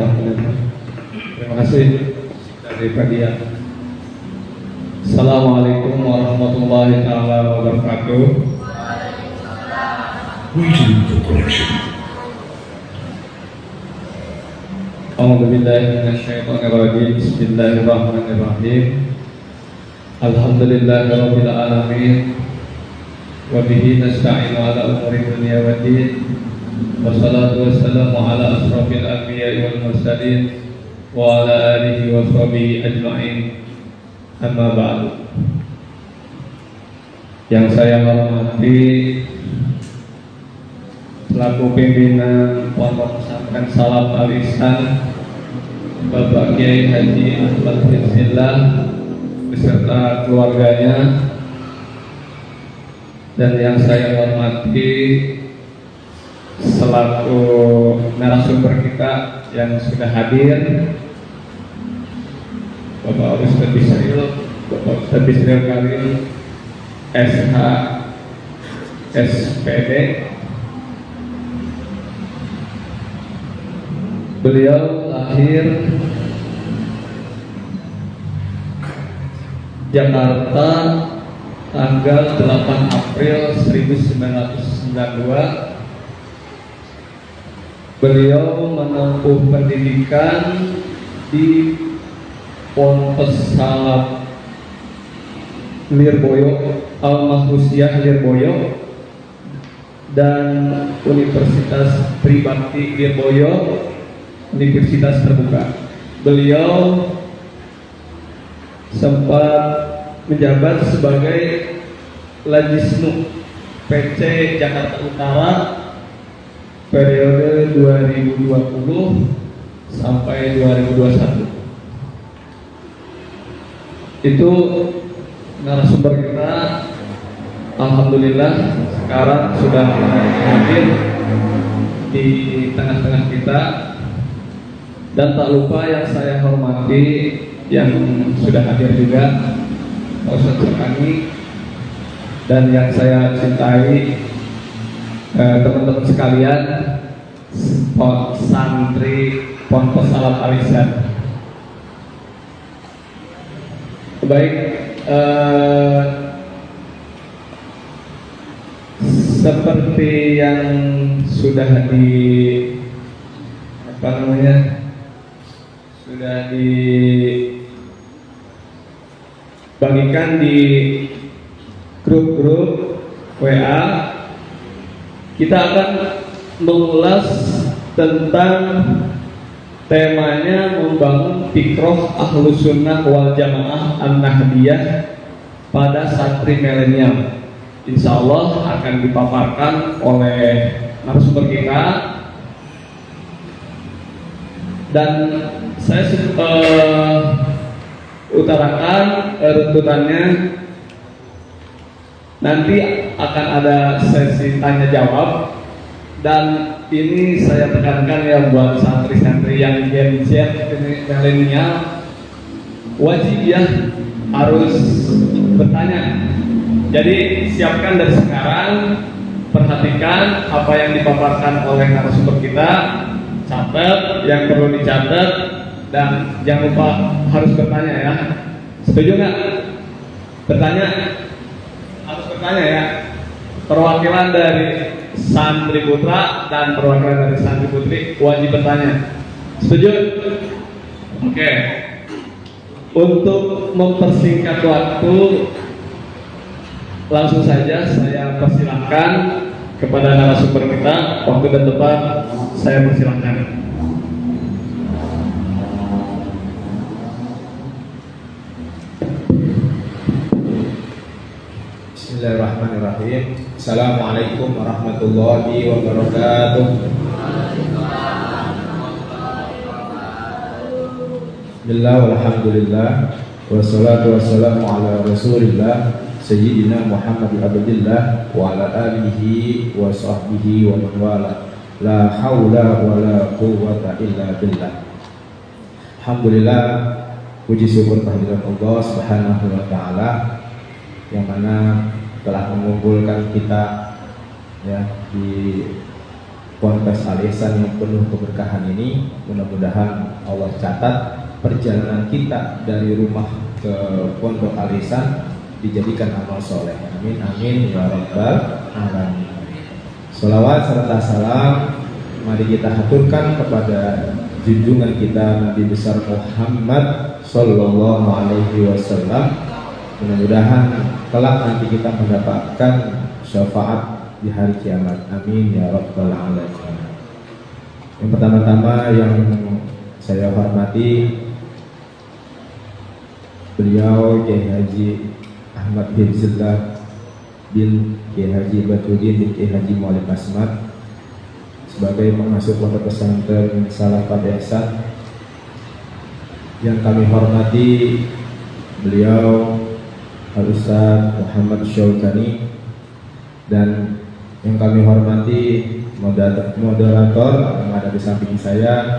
Bismillahirrahmanirrahim. Terima kasih dari panitia. Assalamualaikum warahmatullahi wabarakatuh. Waiting for connection. A'udzubillahi minasyaitonirrajim. Bismillahirrahmanirrahim. Alhamdulillahirabbil alamin. Wa bihi nasta'inu ala umuri dunya waddin. Wassalatu wassalamu ala asrofil anbiya'i wal mursalin wa ala alihi wa sahbihi ajma'in. Amma ba'du. Yang saya hormati selaku pimpinan Pondok Pesantren Salaf Al-Ihsan Bapak Kiai Haji Ahmad Hifzillah beserta keluarganya, dan yang saya hormati selaku narasumber kita yang sudah hadir, Bapak Ustadz Bisril, Bapak Ustadz Bisril Karim SH SPD. Beliau lahir Jakarta tanggal 8 April 1992. Beliau menempuh pendidikan di Ponpes Salaf Lirboyo, Al-Mahfuziyah Lirboyo, dan Universitas Tribakti Lirboyo, Universitas Terbuka. Beliau sempat menjabat sebagai Lajisnu PC Jakarta Utara periode 2020 sampai 2021. Itu narasumber kita. Alhamdulillah sekarang sudah hadir di tengah-tengah kita. Dan tak lupa yang saya hormati yang sudah hadir juga Pak Ustadz Sekani, dan yang saya cintai teman-teman sekalian santri Pondok Salaf Al-Ihsan. Baik, seperti yang sudah sudah dibagikan di grup-grup WA, kita akan mengulas tentang temanya membangun fikroh Ahlus Sunnah wal Jamaah An-Nahdiyah pada santri milenial. Insya Allah akan dipaparkan oleh narasumber kita, dan saya utarakan runtutannya. Nanti akan ada sesi tanya jawab, dan ini saya tekankan ya buat santri-santri yang Gen Z milenial, wajib ya harus bertanya. Jadi siapkan dari sekarang, perhatikan apa yang dipaparkan oleh narasumber kita, catat yang perlu dicatat, dan jangan lupa harus bertanya ya. Setuju nggak? Bertanya, harus bertanya ya. Perwakilan dari santri putra dan perwakilan dari santri putri wajib bertanya. Setuju? Oke. Untuk mempersingkat waktu, langsung saja saya persilahkan kepada narasumber kita. Waktu dan tempat saya persilahkan. Bismillahirrahmanirrahim. Assalamualaikum warahmatullahi wabarakatuh. Bismillah walhamdulillah wassalatu wassalamu ala rasulillah Sayyidina Muhammad Abdillah wa ala alihi wa sahbihi wa man wala. La hawla wa la quwwata illa billah. Alhamdulillah, puji syukur kehadirat Allah Subhanahu wa taala yang mana telah mengumpulkan kita ya di Ponpes Al Ihsan yang penuh keberkahan ini. Mudah-mudahan Allah catat perjalanan kita dari rumah ke Pondok Al Ihsan dijadikan amal soleh. Amin amin ya rabbal alamin. Sholawat serta salam mari kita haturkan kepada junjungan kita Nabi besar Muhammad Sallallahu Alaihi Wasallam. Mudah-mudahan kelak nanti kita mendapatkan syafaat di hari kiamat. Amin ya rabbal alamin. Yang pertama-tama yang saya hormati beliau Kiai Haji Ahmad Hifzillah bin Kiai Haji Batudin bin Kiai Haji Mu'alim Asmat sebagai pengasuh pondok pesantren Salafat Ihsan. Yang kami hormati beliau Al-Ustaz Muhammad Syaukani, dan yang kami hormati moderator yang ada di samping saya,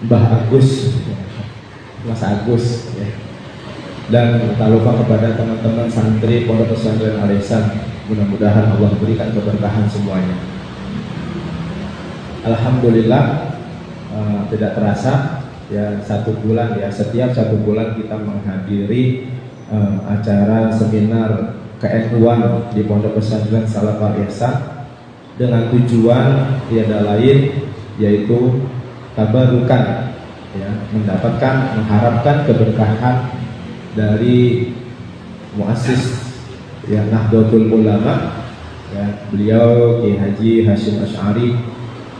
Mbah Agus, Mas Agus ya. Dan tak lupa kepada teman-teman santri pondok pesantren Al Ihsan, mudah-mudahan Allah berikan keberkahan semuanya. Alhamdulillah, tidak terasa ya 1 bulan ya, setiap 1 bulan kita menghadiri acara seminar ke-NU-an di pondok pesantren Salafat Ihsan dengan tujuan tiada lain yaitu tabarukan ya, mengharapkan keberkahan dari muassis ya Nahdlatul Ulama ya, beliau Kiai Haji Hasyim Asy'ari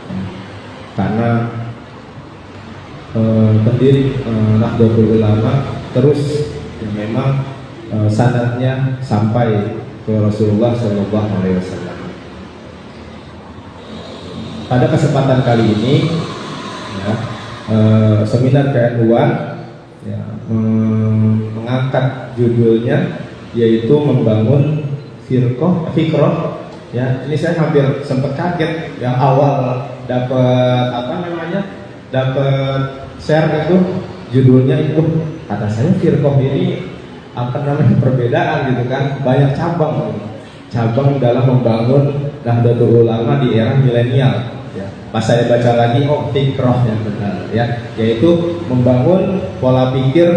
ya, karena pendiri Nahdlatul Ulama terus ya, memang sanadnya sampai ke Rasulullah Shallallahu Alaihi Wasallam. Pada kesempatan kali ini ya, seminar ke-NU-an ya, mengangkat judulnya yaitu membangun fikroh ya. Ini saya hampir sempat kaget yang awal dapat share itu judulnya itu, kata saya firqah ini perbedaan gitu kan, banyak cabang dalam membangun Nahdlatul Ulama di era milenial ya. Pas saya baca lagi, oh fikroh yang benar ya, yaitu membangun pola pikir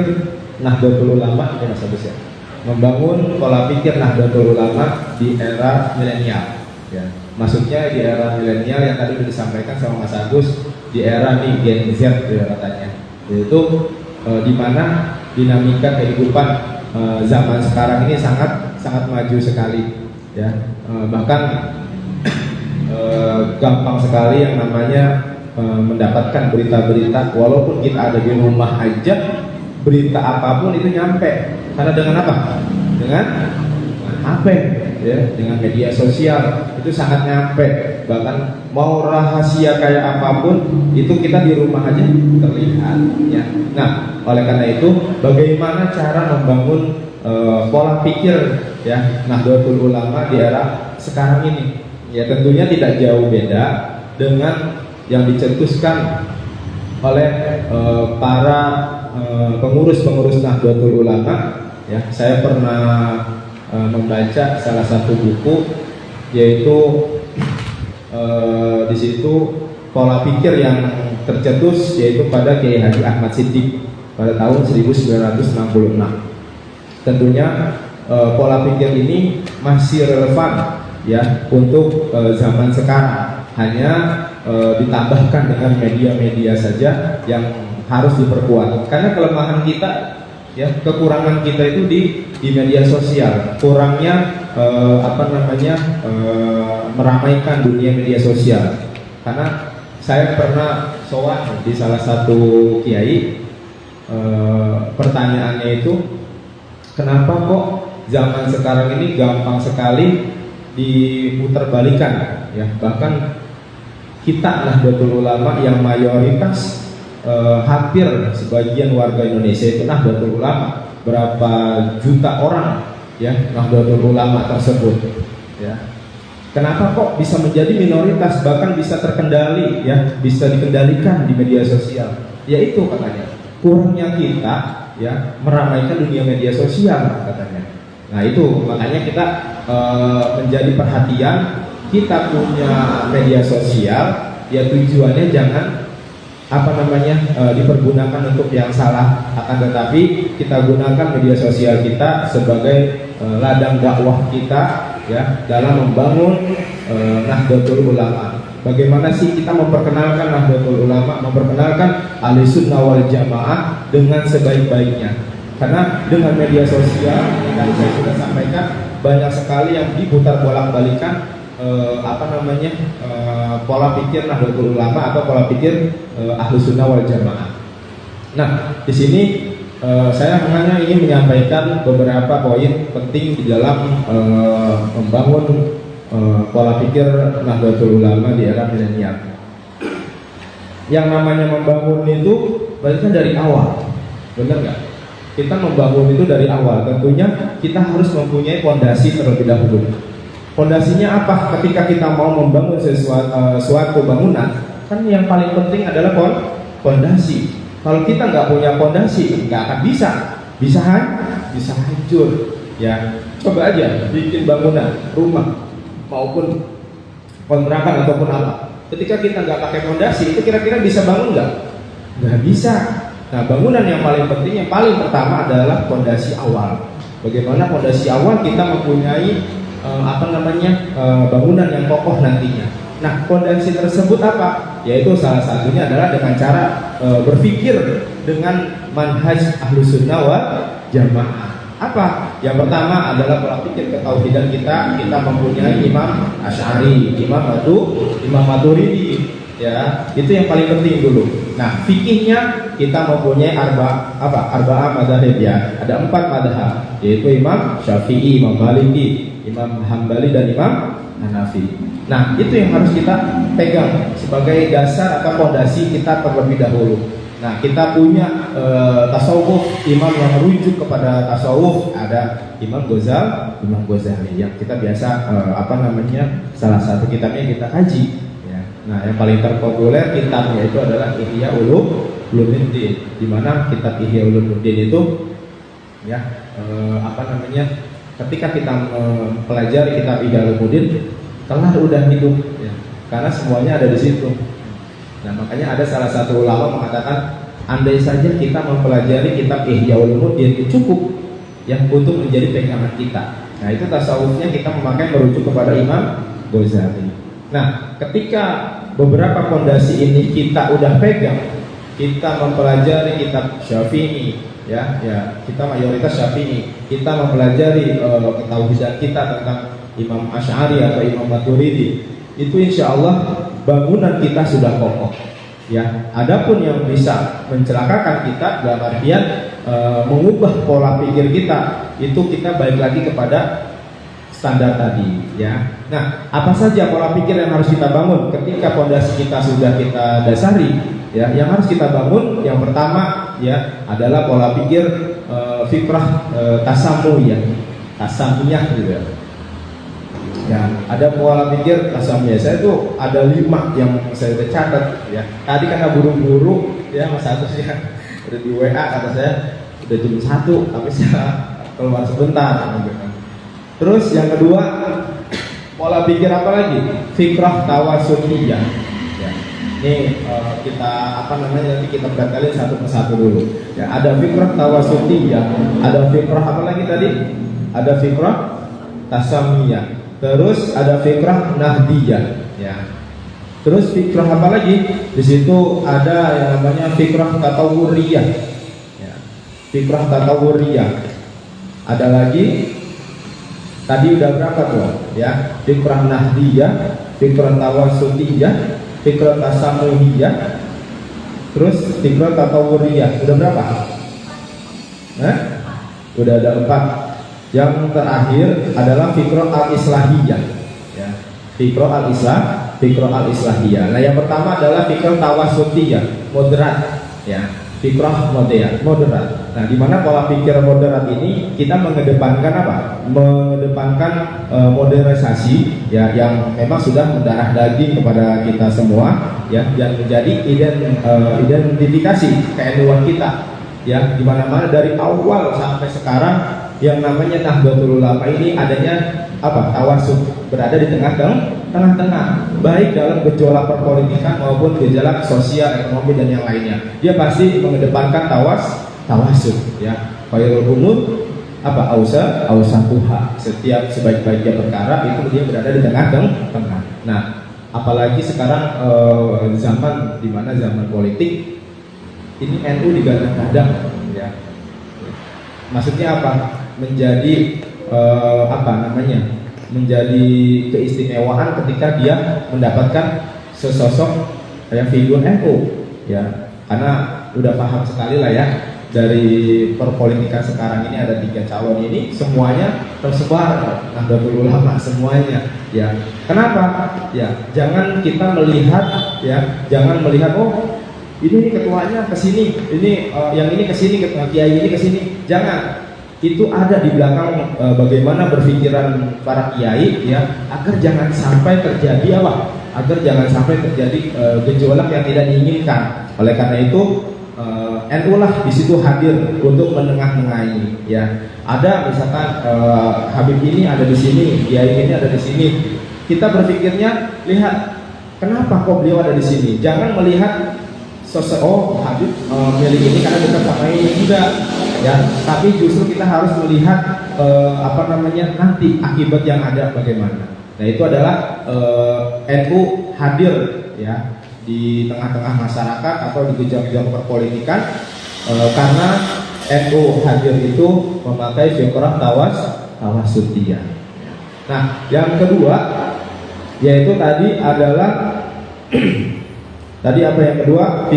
Nahdlatul Ulama ya, Mas Agus ya, membangun pola pikir Nahdlatul Ulama di era milenial ya. Maksudnya di era milenial yang tadi sudah disampaikan sama Mas Agus, di era nih Gen Z ya, katanya, yaitu di mana dinamika kehidupan zaman sekarang ini sangat maju sekali ya, bahkan gampang sekali yang namanya mendapatkan berita-berita, walaupun kita ada di rumah aja berita apapun itu nyampe, karena dengan apa? Dengan HP ya, dengan media sosial itu sangat nyampe. Bahkan mau rahasia kayak apapun itu kita di rumah aja terlihat ya. Nah, oleh karena itu bagaimana cara membangun pola pikir ya Nahdlatul Ulama di era sekarang ini ya, tentunya tidak jauh beda dengan yang dicetuskan oleh para pengurus Nahdlatul Ulama ya. Saya pernah membaca salah satu buku, yaitu di situ pola pikir yang tercetus yaitu pada Kiai Haji Ahmad Siddiq pada tahun 1966. Tentunya pola pikir ini masih relevan ya untuk zaman sekarang, hanya ditambahkan dengan media-media saja yang harus diperkuat, karena kelemahan kita ya, kekurangan kita itu di media sosial, kurangnya meramaikan dunia media sosial. Karena saya pernah sowan di salah satu kiai, pertanyaannya itu, kenapa kok zaman sekarang ini gampang sekali diputerbalikan ya, bahkan kita Nahdlatul Ulama yang mayoritas hampir sebagian warga Indonesia itu Nahdlatul Ulama, berapa juta orang ya Nahdlatul Ulama tersebut ya. Kenapa kok bisa menjadi minoritas, bahkan bisa terkendali ya, bisa dikendalikan di media sosial? Yaitu katanya kurangnya kita ya meramaikan dunia media sosial katanya. Nah itu makanya kita menjadi perhatian kita punya media sosial, ya tujuannya jangan dipergunakan untuk yang salah, akan tetapi kita gunakan media sosial kita sebagai ladang dakwah kita, ya, dalam membangun Nahdlatul Ulama. Bagaimana sih kita memperkenalkan Nahdlatul Ulama, memperkenalkan Ahlussunnah wal Jamaah dengan sebaik-baiknya? Karena dengan media sosial, yang saya sudah sampaikan, banyak sekali yang diputar bolak-balikan pola pikir Nahdlatul Ulama atau pola pikir Ahlussunnah wal Jamaah. Nah, di sini saya hanya ingin menyampaikan beberapa poin penting di dalam membangun pola pikir Nahdlatul Ulama di era milenial. Yang namanya membangun itu berarti kan dari awal, benar nggak? Kita membangun itu dari awal. Tentunya kita harus mempunyai fondasi terlebih dahulu. Fondasinya apa? Ketika kita mau membangun suatu bangunan, kan yang paling penting adalah fondasi. Kalau kita nggak punya fondasi, nggak akan bisa hancur. Ya, coba aja bikin bangunan, rumah maupun kontrakan ataupun apa. Ketika kita nggak pakai fondasi, itu kira-kira bisa bangun nggak? Nggak bisa. Nah, bangunan yang paling penting, yang paling pertama adalah fondasi awal. Bagaimana fondasi awal kita mempunyai bangunan yang kokoh nantinya. Nah, fondasi tersebut apa? Yaitu salah satunya adalah dengan cara berpikir dengan manhaj Ahlussunnah wal Jamaah. Apa? Yang pertama adalah pola pikir ketauhidan kita mempunyai Imam Asy'ari, Imam Maturidi, ya. Itu yang paling penting dulu. Nah, fikihnya kita mempunyai arba'ah madzhab, ya. Ada 4 madzhab, yaitu Imam Syafi'i, Imam Maliki, Imam Hambali dan Imam Hanafi. Nah, itu yang harus kita pegang sebagai dasar atau fondasi kita terlebih dahulu. Nah, kita punya tasawuf, imam yang merujuk kepada tasawuf, ada Imam Ghazali yang kita biasa salah satu kitabnya kita kaji, ya. Nah, yang paling terpopuler kitabnya itu adalah Ihya Ulumuddin, di mana kitab Ihya Ulumuddin itu, ya, ketika kita mempelajari kitab Ihya Ulumuddin, telah udah hidup, ya, karena semuanya ada di situ. Nah, makanya ada salah satu ulama mengatakan, andai saja kita mempelajari kitab Ihya Ulumuddin itu cukup, ya, untuk menjadi pegangan kita. Nah, itu tasawufnya kita merujuk kepada Imam Ghazali. Nah, ketika beberapa fondasi ini kita udah pegang, kita mempelajari kitab Syafi'i, ya, kita mayoritas Syafi'i, kita mempelajari ketauhidan kita tentang Imam Asy'ari atau Imam Maturidi, itu insya Allah bangunan kita sudah kokoh, ya. Adapun yang bisa mencelakakan kita dalam artian mengubah pola pikir kita, itu kita balik lagi kepada standar tadi, ya. Nah, apa saja pola pikir yang harus kita bangun ketika fondasi kita sudah kita dasari, ya? Yang harus kita bangun yang pertama, ya, adalah pola pikir fikrah tasamuyah gitu, ya. Ya, ada pola pikir tasamiyah. Saya tuh ada 5 yang saya udah catat, ya. Tadi karena buru-buru, ya, Mas Agus, ya, udah di WA kata saya udah jam 1, tapi saya keluar sebentar. Terus yang kedua, pola pikir apa lagi? Fikrah tawasuliyah. Ya. Ini nanti kita berkali satu persatu dulu. Ya, ada fikrah tawasuliyah, ada fikrah apa lagi tadi? Ada fikrah tasamiyah. Terus ada fikrah nahdiyah, ya. Terus fikrah apa lagi? Di situ ada yang namanya fikrah tatawuriyah, ya. Fikrah tatawuriyah. Ada lagi. Tadi udah berapa tuh? Ya, fikrah nahdiyah, fikrah tawasuliyah, fikrah tasamuhiyah, terus fikrah tatawuriyah. Udah berapa? Udah ada 4. Yang terakhir adalah fikrah al-islahiyah, ya. Fikrah al-islahiyah. Nah, yang pertama adalah fikrah tawasutiyah, moderat, ya. Fikrah moderat. Nah, di mana pola pikir moderat ini kita mengedepankan apa? Mengedepankan modernisasi, ya, yang memang sudah mendarah daging kepada kita semua, ya, yang menjadi identifikasi keilmuan kita, ya, di mana-mana dari awal sampai sekarang. Yang namanya Nahdlatul Ulama ini adanya apa? Tawasut, berada di tengah-tengah, baik dalam gejolak perpolitikan maupun gejolak sosial, ekonomi dan yang lainnya. Dia pasti mengedepankan tawasud, ya. Khairul umur apa ausahuha, setiap sebaik-baiknya perkara itu dia berada di tengah-tengah. Nah, apalagi sekarang zaman di mana zaman politik ini NU digadang-gadang, ya. Maksudnya apa? Menjadi menjadi keistimewaan ketika dia mendapatkan sesosok yang figur NU, ya. Karena udah paham sekali lah ya, dari perpolitikan sekarang ini ada 3 calon ini semuanya tersebar Nahdlatul Ulama semuanya, ya. Kenapa? Ya, jangan kita melihat, ya, jangan melihat oh ini ketuanya ke sini, ini yang ini ke sini, kiai ini ke sini. Jangan. Itu ada di belakang bagaimana berpikiran para kiai, ya, agar jangan sampai terjadi apa? Agar jangan sampai terjadi gejolak yang tidak diinginkan. Oleh karena itu NU lah di situ hadir untuk menengah-nengahi, ya. Ada misalkan Habib ini ada di sini, kiai ini ada di sini. Kita berpikirnya lihat kenapa kok beliau ada di sini. Jangan melihat sosok Habib milik ini karena dekat sama ini, enggak, ya. Tapi justru kita harus melihat nanti akibat yang ada bagaimana. Nah, itu adalah NU hadir, ya, di tengah-tengah masyarakat atau di gejolak perpolitikan karena NU hadir itu memakai fikrah tawasudiyah. Nah, yang kedua yaitu tadi adalah tadi apa yang kedua?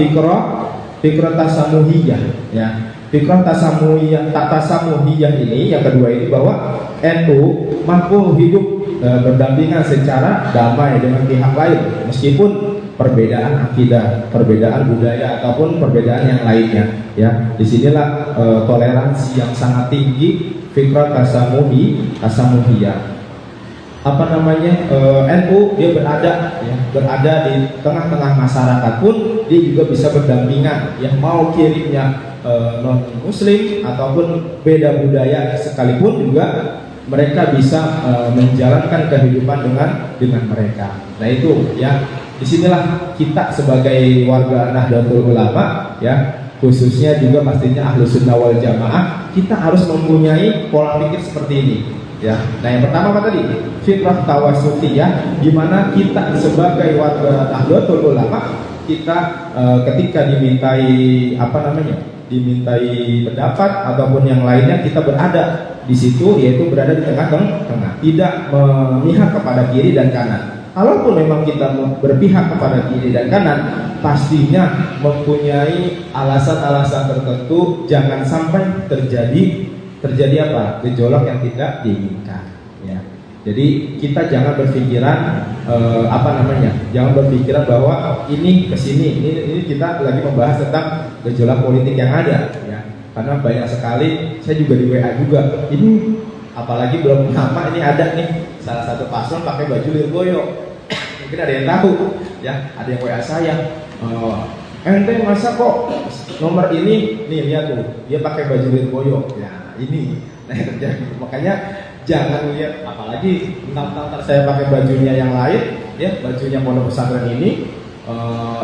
Fikrah tasamuhiyah, ya. Fikrah tasamuhiyah ini yang kedua ini bahwa NU mampu hidup berdampingan secara damai dengan pihak lain meskipun perbedaan akidah, perbedaan budaya ataupun perbedaan yang lainnya, ya. Disinilah toleransi yang sangat tinggi fikrah tasamuhiyah. NU dia berada di tengah-tengah masyarakat pun dia juga bisa berdampingan, ya, mau kirimnya non muslim ataupun beda budaya sekalipun juga mereka bisa menjalankan kehidupan dengan mereka. Nah, itu, ya, disinilah kita sebagai warga Nahdlatul Ulama, ya, khususnya juga pastinya Ahlus Sunnah wal Jamaah, kita harus mempunyai pola pikir seperti ini, ya. Nah, yang pertama apa tadi? Fikrah tawasudiyah, di mana kita sebagai warga Nahdlatul Ulama, kita ketika dimintai pendapat ataupun yang lainnya, kita berada di situ, yaitu berada di tengah-tengah, tidak memihak kepada kiri dan kanan. Kalaupun memang kita berpihak kepada kiri dan kanan, pastinya mempunyai alasan-alasan tertentu, jangan sampai terjadi apa? Gejolak yang tidak diinginkan, ya. Jadi kita jangan berpikiran jangan berpikiran bahwa ini kesini, ini kita lagi membahas tentang gejolak politik yang ada, ya. Karena banyak sekali, saya juga di WA juga, ini apalagi belum lama ini ada nih salah satu paslon pakai baju Lirboyo. Mungkin ada yang tahu, ya, ada yang WA saya, ente masa kok nomor ini, nih lihat tuh, dia pakai baju Lirboyo, ya, ini. Nah, yang terjadi, makanya jangan lihat, apalagi tentang saya pakai bajunya yang lain, ya, bajunya pondok pesantren ini,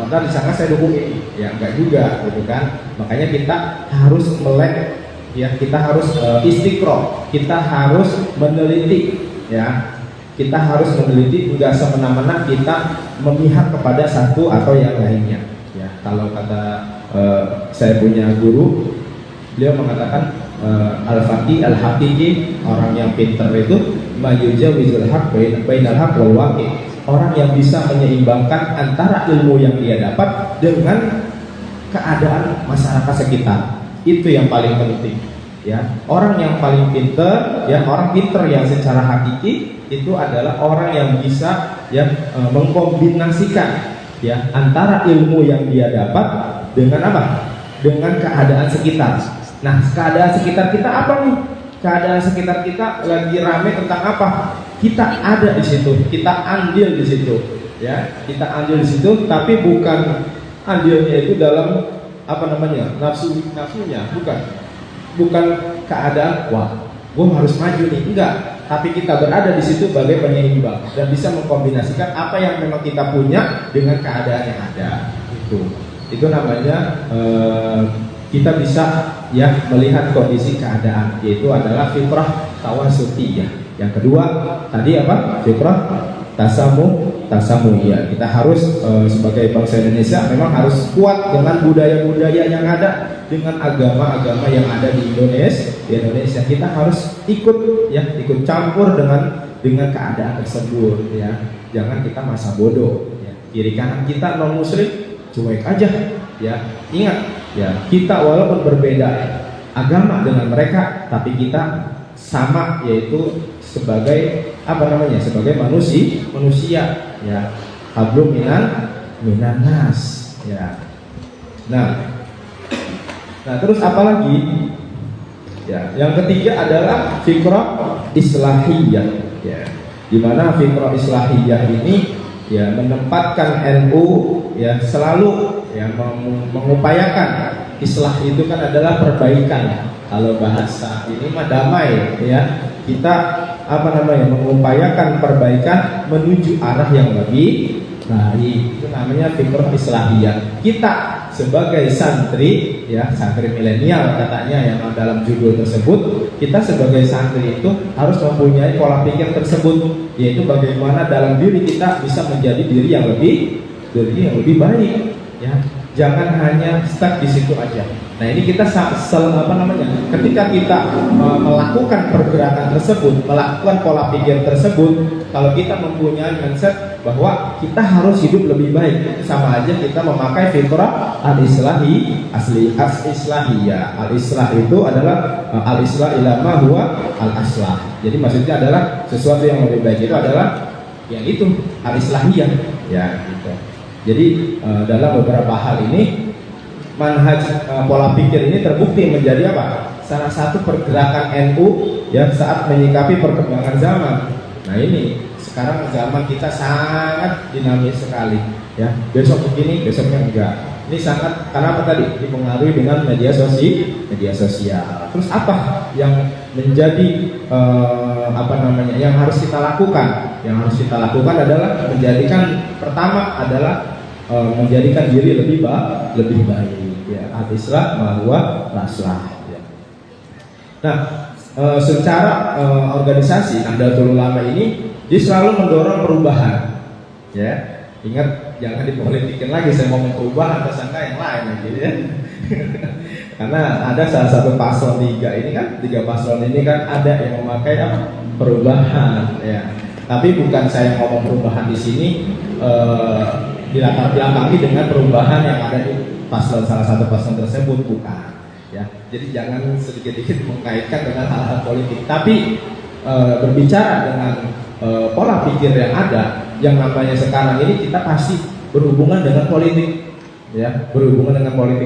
dan disangka saya dukung ini, ya, enggak juga, gitu kan. Makanya kita harus melek, ya, kita harus istiqroh, kita harus meneliti, ya. Kita harus meneliti, enggak semena-mena kita memihak kepada satu atau yang lainnya, ya. Kalau kata saya punya guru, beliau mengatakan al-faqih al-haqiqi, orang yang pintar itu mayujawizul haq bainal haq wal waqi', orang yang bisa menyeimbangkan antara ilmu yang dia dapat dengan keadaan masyarakat sekitar. Itu yang paling penting, ya. Orang yang paling pintar, ya, orang pintar yang secara hakiki itu adalah orang yang bisa, ya, mengkombinasikan, ya, antara ilmu yang dia dapat dengan apa? Dengan keadaan sekitar. Nah, keadaan sekitar kita apa nih? Keadaan sekitar kita lagi rame tentang apa? Kita ada di situ, kita andil di situ, ya. Kita andil di situ, tapi bukan andilnya itu dalam nafsunya, bukan keadaan wah gue harus maju nih, enggak. Tapi kita berada di situ sebagai penyeimbang dan bisa mengkombinasikan apa yang memang kita punya dengan keadaan yang ada. Itu namanya kita bisa ya melihat kondisi keadaan, yaitu adalah fitrah tawasutiyah. Yang kedua tadi apa? Fitrah tasamuhiyah. Kita harus sebagai bangsa Indonesia memang harus kuat dengan budaya-budaya yang ada, dengan agama-agama yang ada di Indonesia. Kita harus ikut campur dengan keadaan tersebut ya. Jangan kita masa bodoh ya. Kiri kanan kita non muslim cuek aja ya. Ingat ya, kita walaupun berbeda agama dengan mereka, tapi kita sama, yaitu sebagai sebagai manusia ya. Hablum minan nas ya. Nah terus apa lagi ya? Yang ketiga adalah fikrah islahiyah ya, dimana fikrah islahiyah ini ya menempatkan NU ya selalu ya mengupayakan islah itu kan adalah perbaikan. Kalau bahasa ini mah damai ya. Kita mengupayakan perbaikan menuju arah yang lebih baik. Itu namanya fikrah islahiyah. Kita sebagai santri ya, santri milenial katanya yang dalam judul tersebut, kita sebagai santri itu harus mempunyai pola pikir tersebut, yaitu bagaimana dalam diri kita bisa menjadi diri yang lebih baik ya. Jangan hanya stuck di situ aja. Nah ini kita ketika kita melakukan pergerakan tersebut, melakukan pola pikir tersebut, kalau kita mempunyai mindset bahwa kita harus hidup lebih baik, sama aja kita memakai fitrah al-islahiyah. Al-islah itu adalah al-islah ilama huwa al-aslah. Jadi maksudnya adalah sesuatu yang lebih baik itu adalah yang itu al-islahiyah ya gitu. Jadi dalam beberapa hal ini manhaj pola pikir ini terbukti menjadi apa? Salah satu pergerakan NU ya saat menyikapi perkembangan zaman. Nah ini sekarang zaman kita sangat dinamis sekali ya. Besok begini, besoknya enggak. Ini sangat karena apa tadi? Dipengaruhi dengan media sosial. Terus apa yang menjadi yang harus kita lakukan? Yang harus kita lakukan adalah menjadikan diri lebih baik ya. Al-islah mahwa raslah ya. Nah secara organisasi Nahdlatul Ulama ini dia selalu mendorong perubahan ya. Ingat, jangan dipolitikin lagi saya ngomong perubahan tersangka yang lain gitu ya. Karena ada salah satu paslon 3 ini kan, 3 paslon ini kan ada yang memakai perubahan ya. Tapi bukan saya ngomong perubahan di sini dilatar belakangi dengan perubahan yang ada di salah satu paslon tersebut, bukan ya. Jadi jangan sedikit-sedikit mengaitkan dengan hal-hal politik, tapi berbicara dengan pola pikir yang ada, yang namanya sekarang ini kita pasti berhubungan dengan politik ya,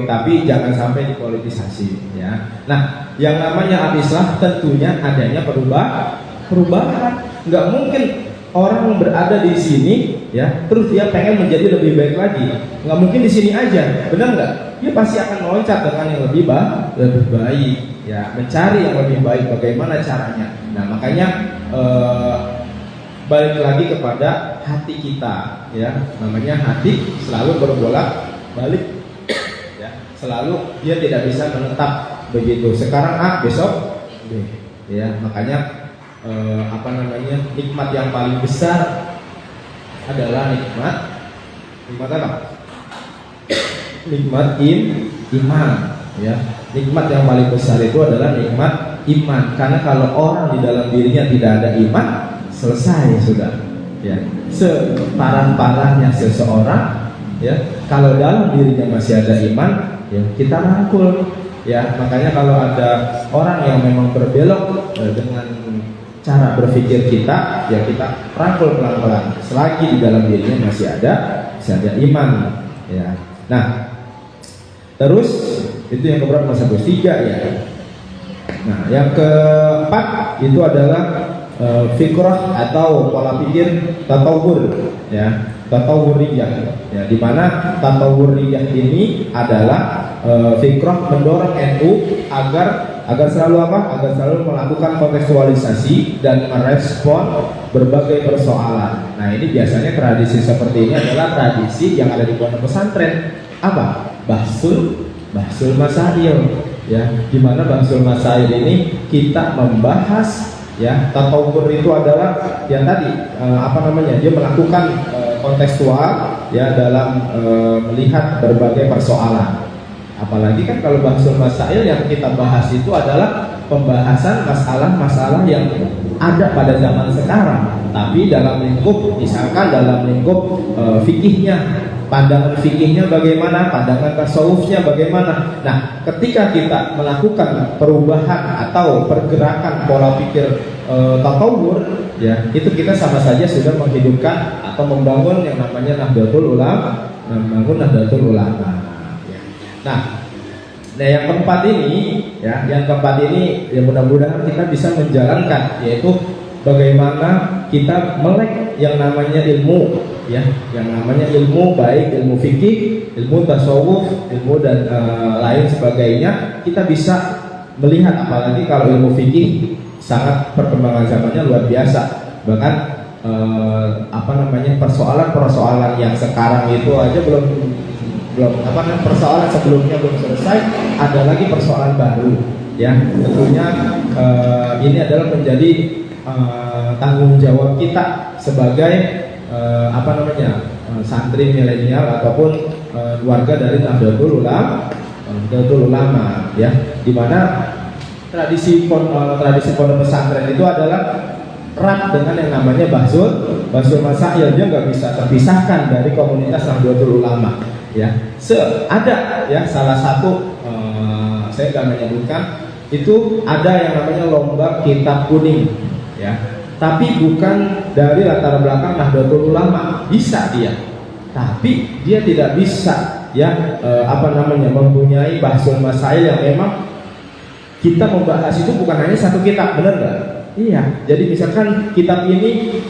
tapi jangan sampai dipolitisasi ya. Nah yang namanya al-islah tentunya adanya perubahan. Nggak mungkin orang berada di sini ya terus dia pengen menjadi lebih baik lagi, nggak mungkin di sini aja, benar nggak? Dia pasti akan meloncat dengan yang lebih baik ya, mencari yang lebih baik. Bagaimana caranya? Nah makanya balik lagi kepada hati kita ya, namanya hati selalu berbolak-balik ya, selalu dia tidak bisa menetap begitu, sekarang A besok B ya. Makanya nikmat yang paling besar adalah nikmat apa? Nikmat iman ya. Nikmat yang paling besar itu adalah nikmat iman, karena kalau orang di dalam dirinya tidak ada iman, selesai sudah ya. Separah-parahnya seseorang ya, kalau dalam dirinya masih ada iman ya kita rangkul ya. Makanya kalau ada orang yang memang berbelok dengan cara berpikir kita ya, kita rangkul pelan-pelan selagi di dalam dirinya masih ada iman ya. Nah terus itu yang keberapa? Mas Agus? 3 ya. Nah yang keempat itu adalah fikrah atau pola pikir tatawur ya, tatawuriyah ya, di mana tatawuriyah ini adalah fikrah mendorong NU agar Agar selalu apa? Agar selalu melakukan kontekstualisasi dan merespon berbagai persoalan. Nah, ini biasanya tradisi seperti ini adalah tradisi yang ada di pondok pesantren. Apa? Bahsul masail, ya. Di mana bahsul masail ini kita membahas, ya, tatawur itu adalah yang tadi dia melakukan kontekstual, ya, dalam melihat berbagai persoalan. Apalagi kan kalau bahsul masail yang kita bahas itu adalah pembahasan masalah-masalah yang ada pada zaman sekarang, tapi dalam lingkup, misalkan dalam lingkup fikihnya, pandangan fikihnya bagaimana, pandangan tasawufnya bagaimana. Nah, ketika kita melakukan perubahan atau pergerakan pola pikir tatawur, ya, itu kita sama saja sudah menghidupkan atau membangun yang namanya Nahdlatul Ulama, Nah, yang keempat ini, ya, yang mudah-mudahan kita bisa menjalankan, yaitu bagaimana kita melek yang namanya ilmu, ya, yang namanya ilmu, baik ilmu fikih, ilmu tasawuf, ilmu dan lain sebagainya. Kita bisa melihat, apalagi kalau ilmu fikih sangat perkembangan zamannya luar biasa. Bahkan persoalan-persoalan yang sekarang itu aja belum persoalan sebelumnya belum selesai, ada lagi persoalan baru, ya. Tentunya ini adalah menjadi tanggung jawab kita sebagai santri milenial ataupun warga dari Nahdlatul Ulama, ya. Dimana tradisi pondok pesantren itu adalah erat dengan yang namanya bahsul masail. Dia nggak bisa terpisahkan dari komunitas Nahdlatul Ulama, ya. Ada, ya, salah satu saya nggak menyebutkan, itu ada yang namanya lomba kitab kuning, ya, tapi bukan dari latar belakang Nahdlatul Ulama. Bisa dia, tapi dia tidak bisa, ya, mempunyai bahsul masail yang memang kita membahas itu bukan hanya satu kitab, benar nggak? Iya. Jadi misalkan kitab ini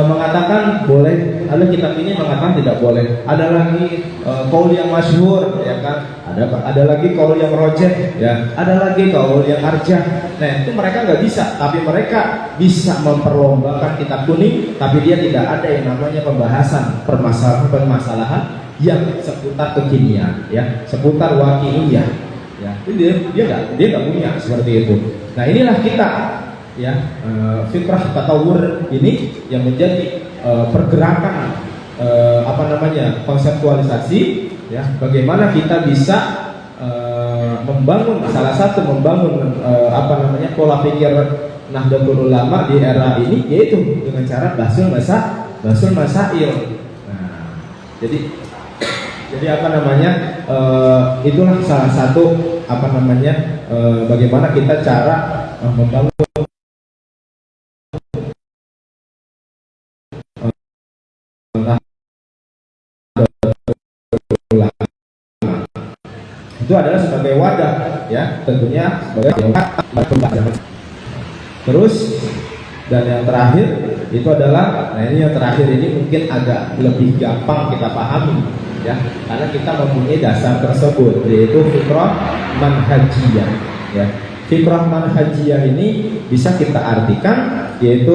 mengatakan boleh, ada kitab ini mengatakan tidak boleh. Ada lagi qaul yang masyhur, ya kan? Ada lagi qaul yang rojeh, ya. Ada lagi qaul yang arjah. Nah, itu mereka nggak bisa, tapi mereka bisa memperlombakan kitab kuning, tapi dia tidak ada yang namanya pembahasan permasalahan yang seputar kekinian, ya, seputar waqi'iyah, ya. Itu dia nggak punya seperti itu. Nah, inilah kita, ya, fikrah tatawur ini yang menjadi pergerakan konseptualisasi, ya, bagaimana kita bisa membangun pola pikir Nahdlatul Ulama di era ini, yaitu dengan cara bahsul masail. Nah, itulah salah satu bagaimana kita cara membangun itu adalah sebagai wadah, ya, tentunya sebagai pembahasan. Terus, dan yang terakhir itu adalah, nah, ini yang terakhir ini mungkin agak lebih gampang kita pahami, ya, karena kita mempunyai dasar tersebut, yaitu fikrah manhajiyah, ya. Fikrah manhajiyah ini bisa kita artikan yaitu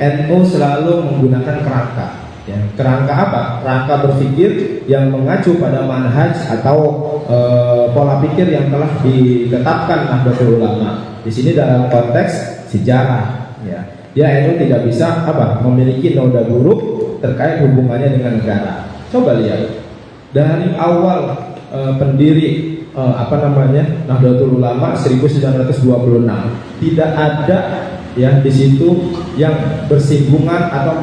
NU selalu menggunakan kerangka, ya. Kerangka apa? Kerangka berpikir yang mengacu pada manhaj atau pola pikir yang telah ditetapkan Nahdlatul Ulama. Di sini dalam konteks sejarah, ya. Dia NU tidak bisa memiliki noda buruk terkait hubungannya dengan negara. Coba lihat dari awal pendiri Nahdlatul Ulama 1926 tidak ada, ya, di situ yang bersinggungan atau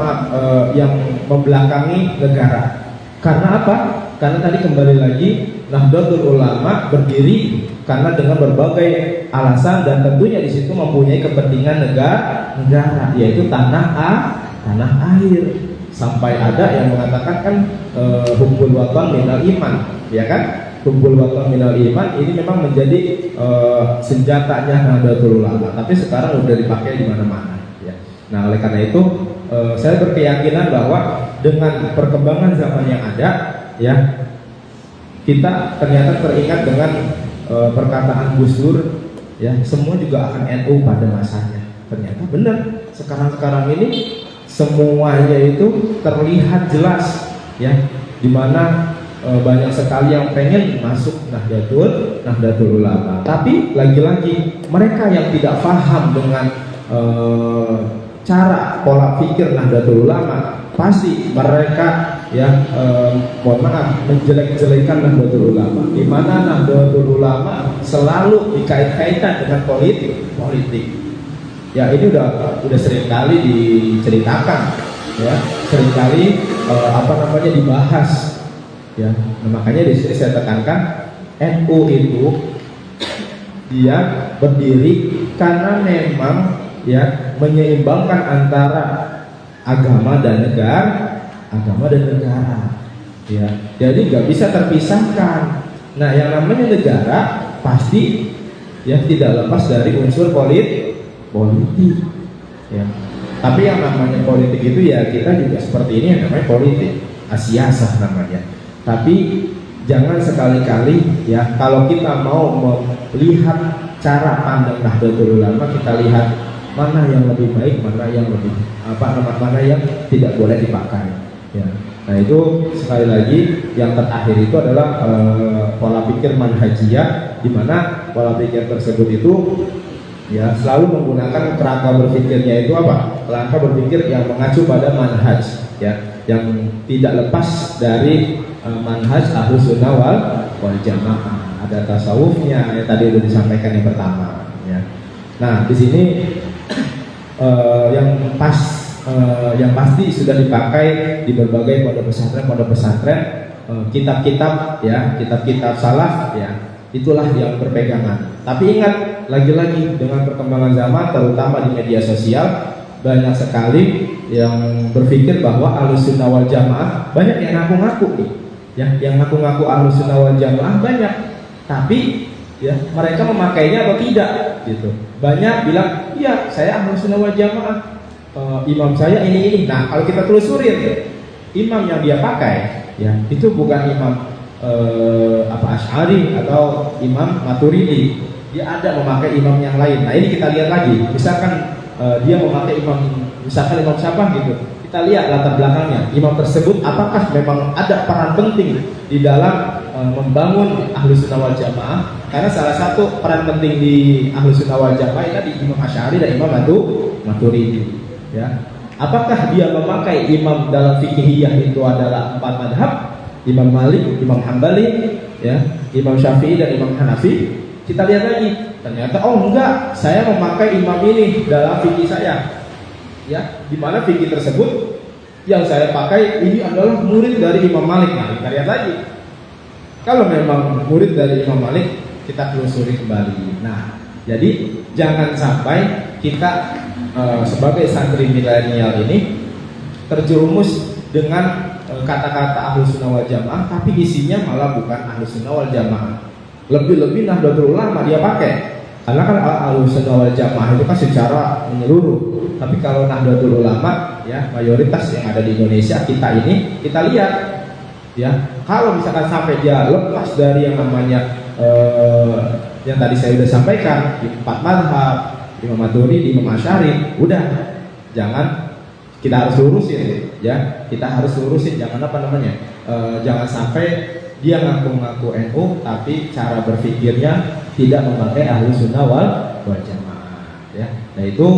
yang membelakangi negara. Karena apa? Karena tadi kembali lagi Nahdlatul Ulama berdiri karena dengan berbagai alasan dan tentunya di situ mempunyai kepentingan negara, yaitu tanah air. Sampai ada yang mengatakan kan hubbul watan minal iman, ya kan? Hubbul watan minal iman ini memang menjadi senjatanya Nahdlatul Ulama, tapi sekarang udah dipakai di mana-mana, ya. Nah, oleh karena itu saya berkeyakinan bahwa dengan perkembangan zaman yang ada, ya, kita ternyata teringat dengan perkataan Gus Dur ya semua juga akan NU pada masanya. Ternyata benar, sekarang ini semuanya itu terlihat jelas ya, dimana banyak sekali yang pengen masuk Nahdlatul Ulama. Tapi lagi-lagi mereka yang tidak paham dengan cara pola pikir Nahdlatul Ulama, pasti mereka ya mohon maaf menjelek-jelekan Nahdlatul Ulama, di mana Nahdlatul Ulama selalu dikait-kaitkan dengan politik. Ya ini udah sering kali diceritakan ya, sering kali dibahas ya. Nah, makanya di sini saya tekankan NU itu dia berdiri karena memang ya menyeimbangkan antara agama dan negara ya, jadi nggak bisa terpisahkan. Nah yang namanya negara pasti ya tidak lepas dari unsur politik ya. Tapi yang namanya politik itu ya kita juga seperti ini yang namanya politik asiasah namanya. Tapi jangan sekali-kali ya kalau kita mau melihat cara pandang Nahdlatul Ulama, kita lihat mana yang lebih baik, mana yang tidak boleh dipakai ya. Nah itu sekali lagi yang terakhir itu adalah pola pikir manhajiyah, di mana pola pikir tersebut itu ya selalu menggunakan kerangka berpikirnya itu apa? Kerangka berpikir yang mengacu pada manhaj ya, yang tidak lepas dari manhaj Ahlus Sunnah wal Jamaah. Ada tasawufnya ya, tadi sudah disampaikan yang pertama ya. Nah di sini yang pasti sudah dipakai di berbagai pondok pesantren, kitab-kitab ya, kitab-kitab salaf ya, itulah yang berpegangan. Tapi ingat, lagi-lagi dengan perkembangan zaman terutama di media sosial, banyak sekali yang berpikir bahwa Ahlus Sunnah wal Jamaah, banyak yang ngaku-ngaku nih ya, yang ngaku-ngaku Ahlus Sunnah wal Jamaah banyak, tapi ya mereka memakainya atau tidak gitu. Banyak bilang, iya saya Ahlus Sunnah wal Jamaah, imam saya ini. Nah kalau kita telusurin imam yang dia pakai ya, itu bukan imam Asy'ari atau imam Maturidi, dia ada memakai imam yang lain. Nah ini kita lihat lagi, misalkan dia memakai misalkan imam siapa gitu, kita lihat latar belakangnya imam tersebut, apakah memang ada peran penting di dalam membangun Ahlus Sunnah wal Jamaah. Karena salah satu peran penting di Ahlus Sunnah wal Jamaah tadi imam Asy'ari dan imam Maturidi ya. Apakah dia memakai imam dalam fikihiyah itu adalah 4 madhab, Imam Malik, Imam Hambali, ya, Imam Syafi'i dan Imam Hanafi? Kita lihat lagi, ternyata oh enggak, saya memakai imam ini dalam fikih saya, ya, di mana fikih tersebut yang saya pakai ini adalah murid dari Imam Malik. Nah, kita lihat lagi, kalau memang murid dari Imam Malik, kita telusuri kembali. Nah, jadi jangan sampai kita sebagai santri milenial ini terjerumus dengan kata-kata Ahlus Sunnah wal Jamaah, tapi isinya malah bukan Ahlus Sunnah wal Jamaah. Lebih-lebih Nahdlatul Ulama dia pakai, karena kan Ahlus Sunnah wal Jamaah itu kan secara menyeluruh. Tapi kalau Nahdlatul Ulama ya, mayoritas yang ada di Indonesia kita ini, kita lihat ya, kalau misalkan sampai dia lepas dari yang namanya yang tadi saya sudah sampaikan, 4 madhab, Imam Maturidi, Imam Asy'ari, udah jangan, kita harus lurusin ya, kita harus lurusin, jangan jangan sampai dia ngaku-ngaku NU tapi cara berpikirnya tidak memakai Ahlus Sunnah wal Jamaah ya. Nah itu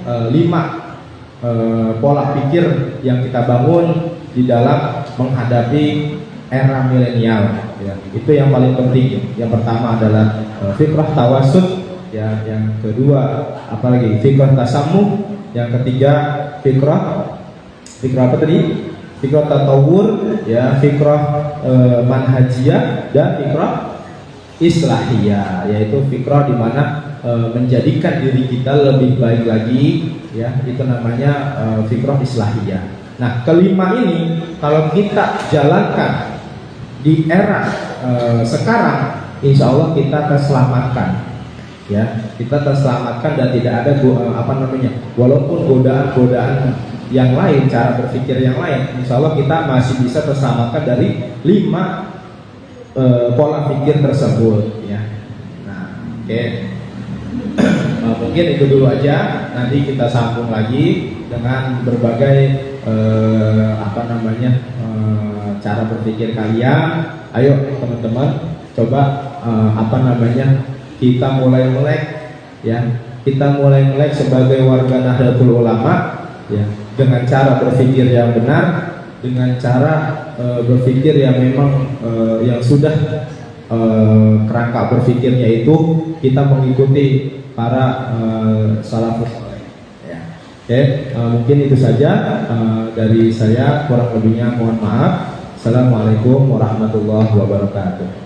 5 pola pikir yang kita bangun di dalam menghadapi era milenial ya. Itu yang paling penting. Yang pertama adalah fikrah tawassut ya, yang kedua apalagi fikrah tasammuh, yang ketiga fikrah apa tadi? Fikrah tatawur ya, fikrah manhajiyah, dan fikrah islahiyah, yaitu fikrah di mana menjadikan diri kita lebih baik lagi ya, itu namanya fikrah islahiyah. Nah, kelima ini kalau kita jalankan di era sekarang, insya Allah kita terselamatkan ya, kita terselamatkan dan tidak ada walaupun godaan-godaan yang lain, cara berpikir yang lain, insya Allah kita masih bisa terselamatkan dari 5 pola pikir tersebut ya. Nah, oke. Mungkin itu dulu aja. Nanti kita sambung lagi dengan berbagai cara berpikir kalian. Ayo teman-teman, coba kita mulai melek, ya. Kita mulai melek sebagai warga Nahdlatul Ulama, ya, dengan cara berpikir yang benar, dengan cara berpikir yang memang yang sudah kerangka berpikirnya itu kita mengikuti para salafus saleh. Ya. Oke, mungkin itu saja dari saya, kurang lebihnya mohon maaf. Assalamualaikum warahmatullahi wabarakatuh.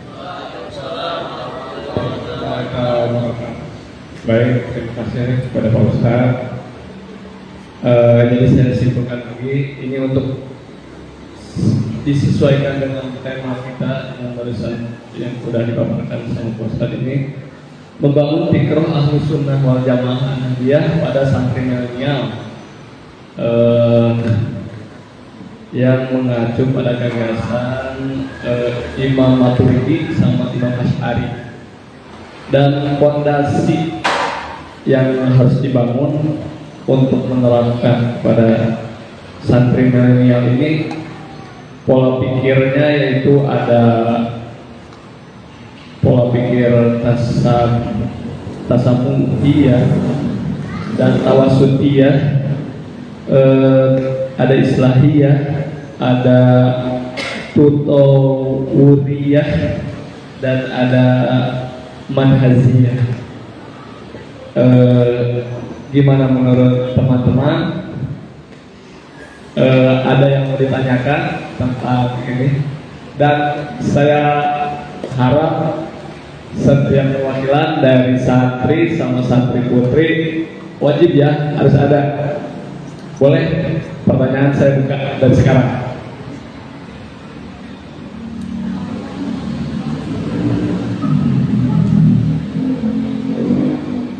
Baik, terima kasih kepada Pak Ustadz. Jadi saya simpulkan lagi, ini untuk disesuaikan dengan tema kita yang barusan yang sudah dipaparkan sama Pak Ustadz ini, membangun fikih Ahlus Sunnah wal Jamaah Ahmadiyah pada santri milenial yang mengacu pada gagasan Imam Maturidi sama Imam Asy'ari, dan fondasi yang harus dibangun untuk menerapkan kepada santri milenial ini pola pikirnya, yaitu ada pola pikir tasamuhiyah dan tawasutiyah, ada islahiyah, ada tutawuriyah, dan ada manhaziyah. Gimana menurut teman-teman? Ada yang mau ditanyakan tentang ini? Dan saya harap setiap perwakilan dari santri sama santri putri wajib ya, harus ada. Boleh? Pertanyaan saya buka dari sekarang.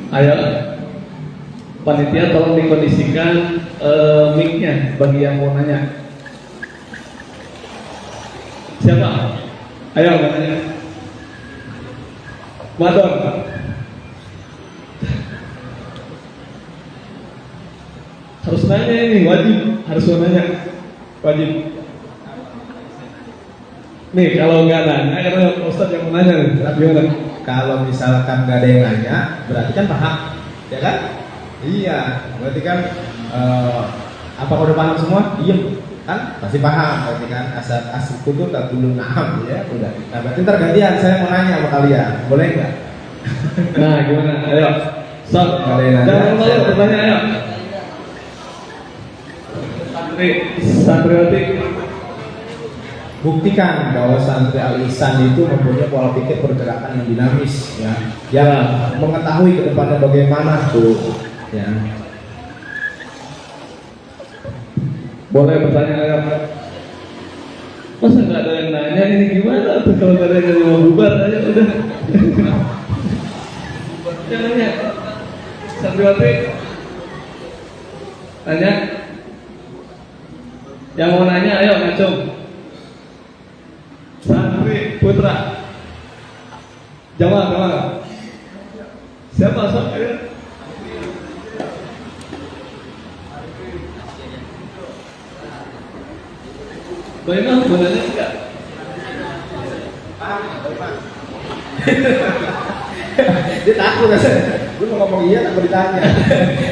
Ayo, panitia tolong dikondisikan mic-nya bagi yang mau nanya. Siapa? Ayo mau nanya. Madon. Harus nanya ini, wajib. Harus mau nanya, wajib. Nih kalau nggak nanya, karena Ustadz yang mau nanya nih, gimana? Kalau misalkan nggak ada yang nanya, berarti kan paham, ya kan? Iya, berarti kan apa udah paham semua? Diem, kan? Pasti paham, berarti kan? Asal kudu tak dulu naam, ya udah. Nah, berarti ntar gantian, saya mau nanya sama kalian, boleh nggak? Nah, gimana? Ayo, Sob, jangan malu, bertanya ayo. Santriwati. Buktikan bahwa santri Al-Ihsan itu mempunyai pola pikir pergerakan yang dinamis, ya, yang mengetahui ke depannya bagaimana tuh, ya. Boleh bertanya ya. Masa nggak ada yang nanya ini gimana tuh? Kalau nggak ada yang mau bubar aja udah. Yang nanya, Santriwati, tanya. Yang mau nanya, ayo ngacung. Santri Putra, Jamal. Siapa sok? Baiklah, mau nanya enggak? Dia takut rasanya. Gue mau ngomong iya takut ditanya.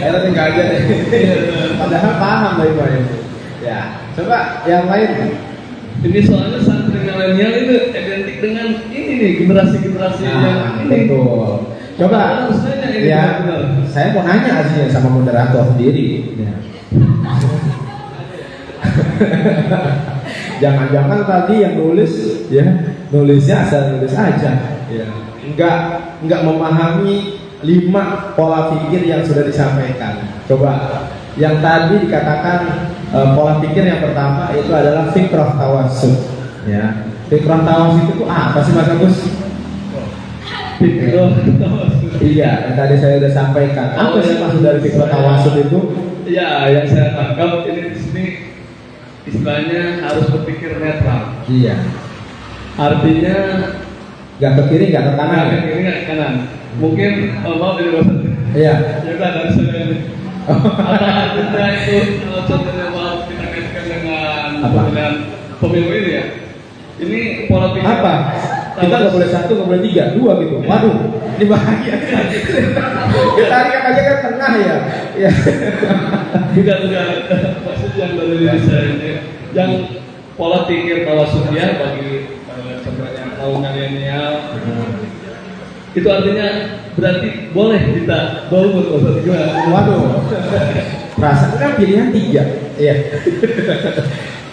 Akhirnya tinggal aja deh. Padahal paham baik-baik. Ya, coba yang lain. Ini soalnya santri milenial itu identik dengan ini nih, generasi-generasi yang ini. Betul. Coba harus nanya ini ya, benar. saya mau nanya aslinya sama moderator sendiri. Ya. Jangan-jangan tadi yang nulis, ya, nulisnya asal nulis aja. Ya. Enggak memahami 5 pola pikir yang sudah disampaikan. Coba yang tadi dikatakan pola pikir yang pertama itu adalah fikrah tawasud, ya. Fikrah tawasud itu apa sih Mas Agus? Fikrah tawasud. Iya, yang tadi saya sudah sampaikan. Apa sih maksud dari fikrah tawasud itu? Ya, yang saya tangkap ini di sini istilahnya harus berpikir netral. Iya. Artinya nggak ke kiri, nggak ke kanan. Nggak ke kiri, nggak ke kanan. Mungkin maaf ini bahasa Iya. Ya udah dari saya ini. Apa artinya itu kalau contohnya mau kita kaitkan dengan Apa? pemilihan pemilu ini ya? Ini pola pikir Apa? Kita nggak boleh 1, nggak boleh 3, 2 gitu. Waduh, ini bahaya. Kita tarik aja kan tengah ya. Ya. Bukan maksud yang dari diri saya ini yang pola pikir tawasudiyah bagi contohnya kaum milenial itu artinya berarti boleh kita golput maksudnya gimana? Waduh. Perasaan kan pilihan 3. Iya.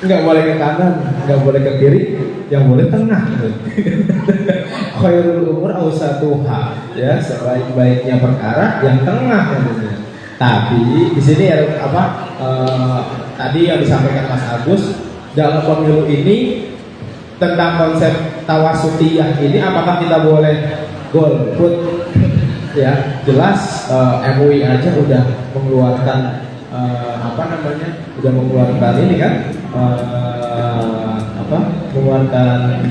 Nggak boleh ke kanan, nggak boleh ke kiri, yang boleh tengah. Khairul umur awsatuha, ya, sebaik-baiknya perkara yang tengah namanya. Tapi di sini ya tadi yang disampaikan Mas Agus dalam pemilu ini tentang konsep tawasutiyah ini, apakah kita boleh golput? Ya, jelas MUI aja udah mengeluarkan udah mengeluarkan ini kan mengeluarkan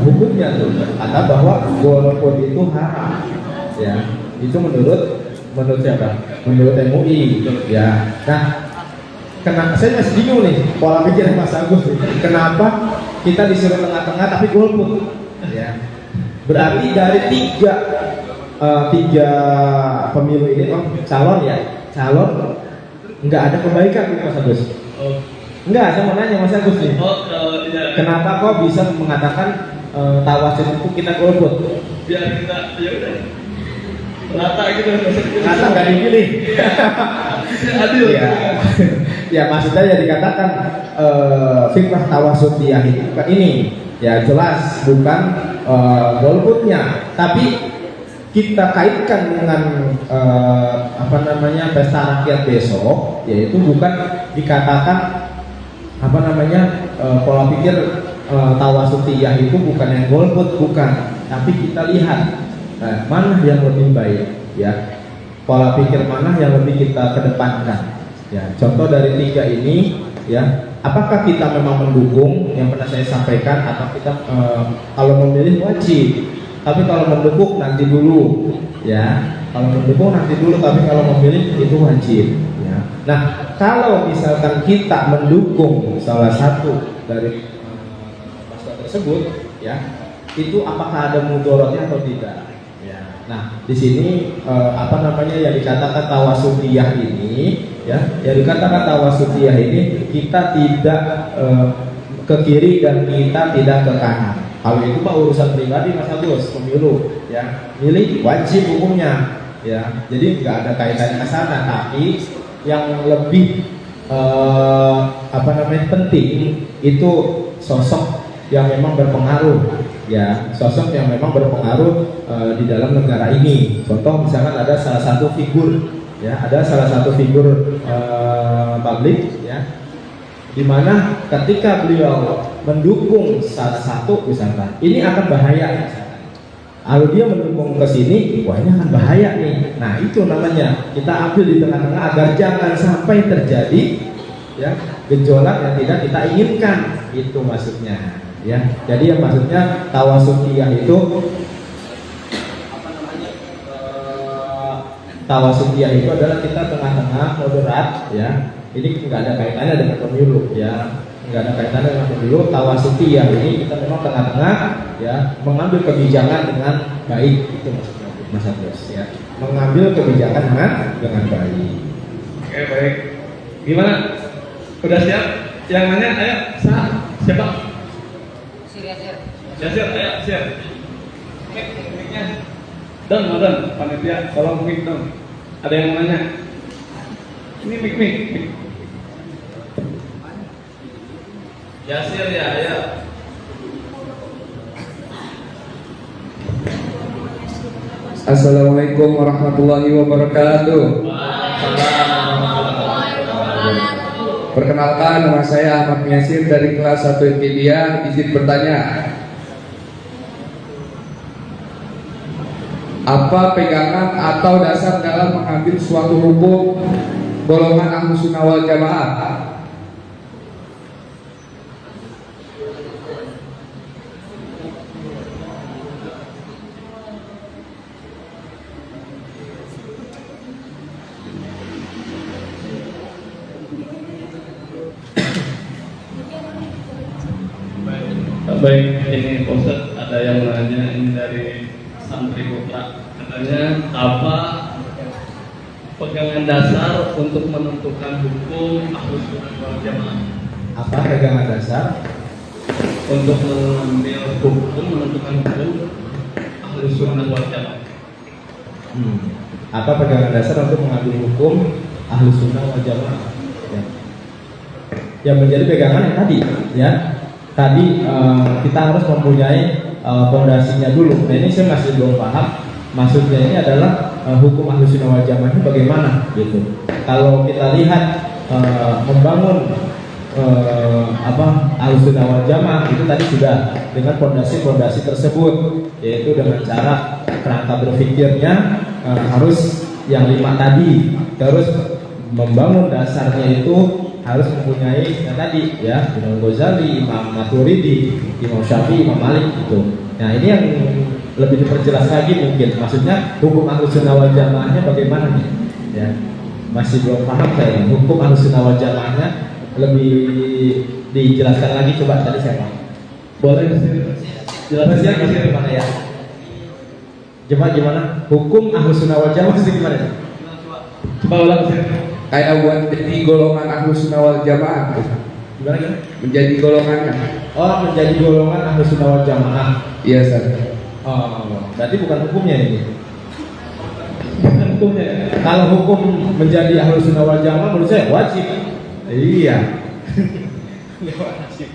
hukumnya tuh, kata bahwa golput itu haram. Ya, itu menurut siapa? Menurut MUI. Ya. Nah, kenapa saya masih bingung nih pola pikir Mas Agus? Kenapa kita disuruh tengah-tengah tapi golput? Ya. Berarti dari tiga pemilu ini calon nggak ada kebaikan nih Mas Agus. Enggak, saya mau nanya Mas Agus nih. Iya. Kenapa kok bisa mengatakan tawasud itu kita golput? Biar kita ya udah rata gitu Rata nggak dipilih. Adil. Ya. Ya maksudnya ya dikatakan fikrah tawasudiyah ini ya jelas bukan golputnya, tapi kita kaitkan dengan pesta rakyat besok, yaitu bukan dikatakan pola pikir tawasutiyah itu bukan yang golput, bukan, tapi kita lihat mana yang lebih baik, ya, pola pikir mana yang lebih kita kedepankan, ya. Contoh dari 3 ini, ya, apakah kita memang mendukung yang pernah saya sampaikan, atau kita kalau memilih wajib, tapi kalau mendukung nanti dulu, ya. Kalau mendukung nanti dulu, tapi kalau memilih itu wajib, ya. Nah, kalau misalkan kita mendukung salah satu dari paslon tersebut, ya, itu apakah ada mudorotnya atau tidak? Ya. Nah, di sini yang dikatakan tawasudiyah ini, ya, yang dikatakan tawasudiyah ini kita tidak ke kiri dan kita tidak ke kanan. Kalau itu mah urusan pribadi Mas Agus, pemilu, ya, milih wajib hukumnya, ya, jadi nggak ada kaitannya ke sana. Tapi yang lebih penting itu sosok yang memang berpengaruh, ya, sosok yang memang berpengaruh di dalam negara ini. Contoh misalkan ada salah satu figur, ya, publik, ya, dimana ketika beliau mendukung salah satu misalkan, ini akan bahaya. Kalau dia mendukung ke sini, wah ini akan bahaya nih. Nah itu namanya kita ambil di tengah-tengah agar jangan sampai terjadi, ya, gejolak yang tidak kita inginkan. Itu maksudnya, ya. Jadi yang maksudnya tawasudiyah itu tawasudiyah itu adalah kita tengah-tengah moderat, ya. Ini nggak ada kaitannya dengan pemilu, ya, nggak ada kaitannya dengan pemilu. Tawasudiyah ini kita memang tengah-tengah, ya, mengambil kebijakan dengan baik. Itu maksudnya Mas Agus, ya, mengambil kebijakan dengan baik. Oke, baik. Gimana? Udah siap? Yang nanya, ayo, siapa? Siap, ayo, siap. Mic-nya. Don, panitia, tolong mic dong. Ada yang mau nanya? Ini mic. Yasir ya, ayo. Assalamualaikum warahmatullahi wabarakatuh. Perkenalkan, nama saya Ahmad Yasir dari kelas 1 IPDIA. Izin bertanya, apa pegangan atau dasar dalam mengambil suatu hukum golongan Ahlus Sunnah wal Jamaah? Baik, ini Ustaz ada yang menanya ini dari Santri Putra. Katanya apa pegangan dasar untuk menentukan hukum Ahlus Sunnah wal Jamaah? Apa pegangan dasar? Untuk mengambil hukum, menentukan hukum Ahlus Sunnah wal Jamaah. Apa pegangan dasar untuk mengambil hukum Ahlus Sunnah wal Jamaah? Ya. Yang menjadi pegangan yang tadi, ya. Tadi kita harus mempunyai fondasinya dulu. Nah, ini saya masih belum paham. Maksudnya ini adalah hukum Ahlus Sunnah wal Jamaah ini bagaimana gitu. Kalau kita lihat membangun Ahlus Sunnah wal Jamaah itu tadi sudah dengan fondasi-fondasi tersebut, yaitu dengan cara kerangka berpikirnya harus yang 5 tadi, terus membangun dasarnya itu harus mempunyai yang tadi, ya, Imam Ghazali, Imam Maturidi, Imam Syafi'i, Imam Malik gitu. Nah, ini yang lebih diperjelas lagi mungkin. Maksudnya hukum Ahlus Sunnah wal Jamaahnya bagaimana nih? Ya, masih belum paham saya. Hukum Ahlus Sunnah wal Jamaahnya lebih dijelaskan lagi, coba tadi saya paham. Boleh Jelasnya gimana ya? Gimana? Hukum Ahlus Sunnah wal Jamaah itu gimana? Coba ulang sih. Kayak buat jadi golongan Ahlus Sunnah wal Jamaah. Gimana kan? Menjadi golongannya. Oh, menjadi golongan Ahlus Sunnah wal Jamaah. Iya, Ustaz. Oh, berarti bukan hukumnya ini. Bukan hukumnya. Kalau hukum menjadi Ahlus Sunnah wal Jamaah menurut saya wajib. Iya. Wajib.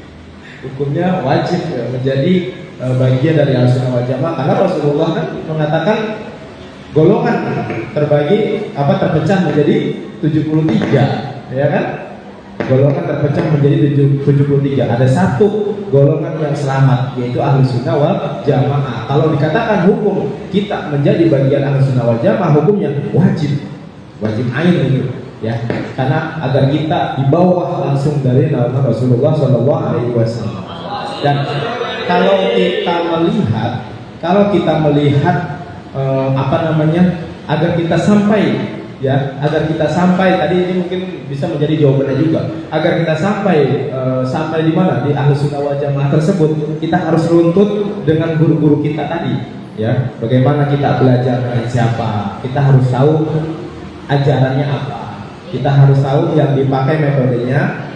Hukumnya wajib ya, menjadi bagian dari Ahlus Sunnah wal Jamaah karena Rasulullah kan mengatakan golongan terpecah menjadi 73, ya kan? Golongan terpecah menjadi 73. Ada satu golongan yang selamat, yaitu Ahlus Sunnah wal Jamaah. Kalau dikatakan hukum kita menjadi bagian Ahlus Sunnah wal Jamaah, hukumnya wajib ain itu, ya. Karena agar kita di bawah langsung dari nama Rasulullah SAW. Dan kalau kita melihat agar kita sampai tadi ini mungkin bisa menjadi jawabannya juga. Agar kita sampai di mana di Ahlus Sunnah wal Jamaah tersebut, kita harus runtut dengan guru-guru kita tadi, ya. Bagaimana kita belajar dengan siapa? Kita harus tahu ajarannya apa. Kita harus tahu yang dipakai metodenya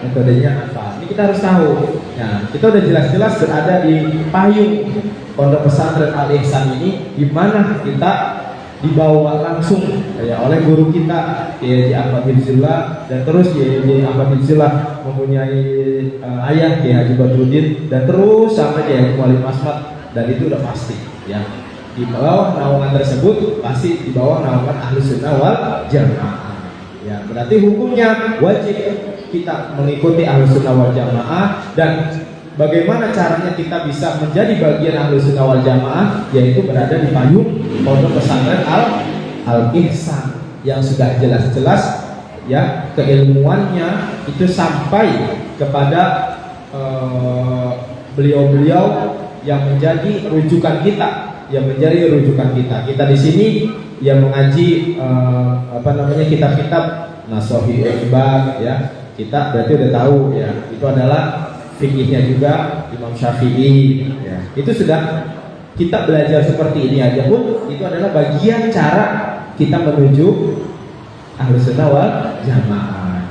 apa. Ini kita harus tahu. Nah, kita udah jelas-jelas berada di payung Pondok Pesantren Al Ihsan ini, di mana kita dibawa langsung ya oleh guru kita Kiai Ahmad bin Zillah, dan terus Kiai Ahmad bin Zillah mempunyai ayah Kiai Haji Badruddin, dan terus sampai Kiai Mualim Asmat, dan itu udah pasti, ya. Di bawah naungan tersebut pasti di bawah naungan Ahlus Sunnah wal Jamaah. Ya, berarti hukumnya wajib kita mengikuti Ahlus Sunnah wal Jamaah. Dan bagaimana caranya kita bisa menjadi bagian Ahlus Sunnah wal Jamaah, yaitu berada di payung Pondok Pesantren Al Ihsan yang sudah jelas-jelas, ya, keilmuannya itu sampai kepada beliau-beliau yang menjadi rujukan kita. Kita di sini yang mengaji kitab-kitab Nashahul Ibad, ya. Kita berarti udah tahu, ya, itu adalah fikihnya juga Imam Syafi'i, ya. Itu sudah kita belajar seperti ini aja pun itu adalah bagian cara kita menuju Ahlus Sunnah wal Jamaah.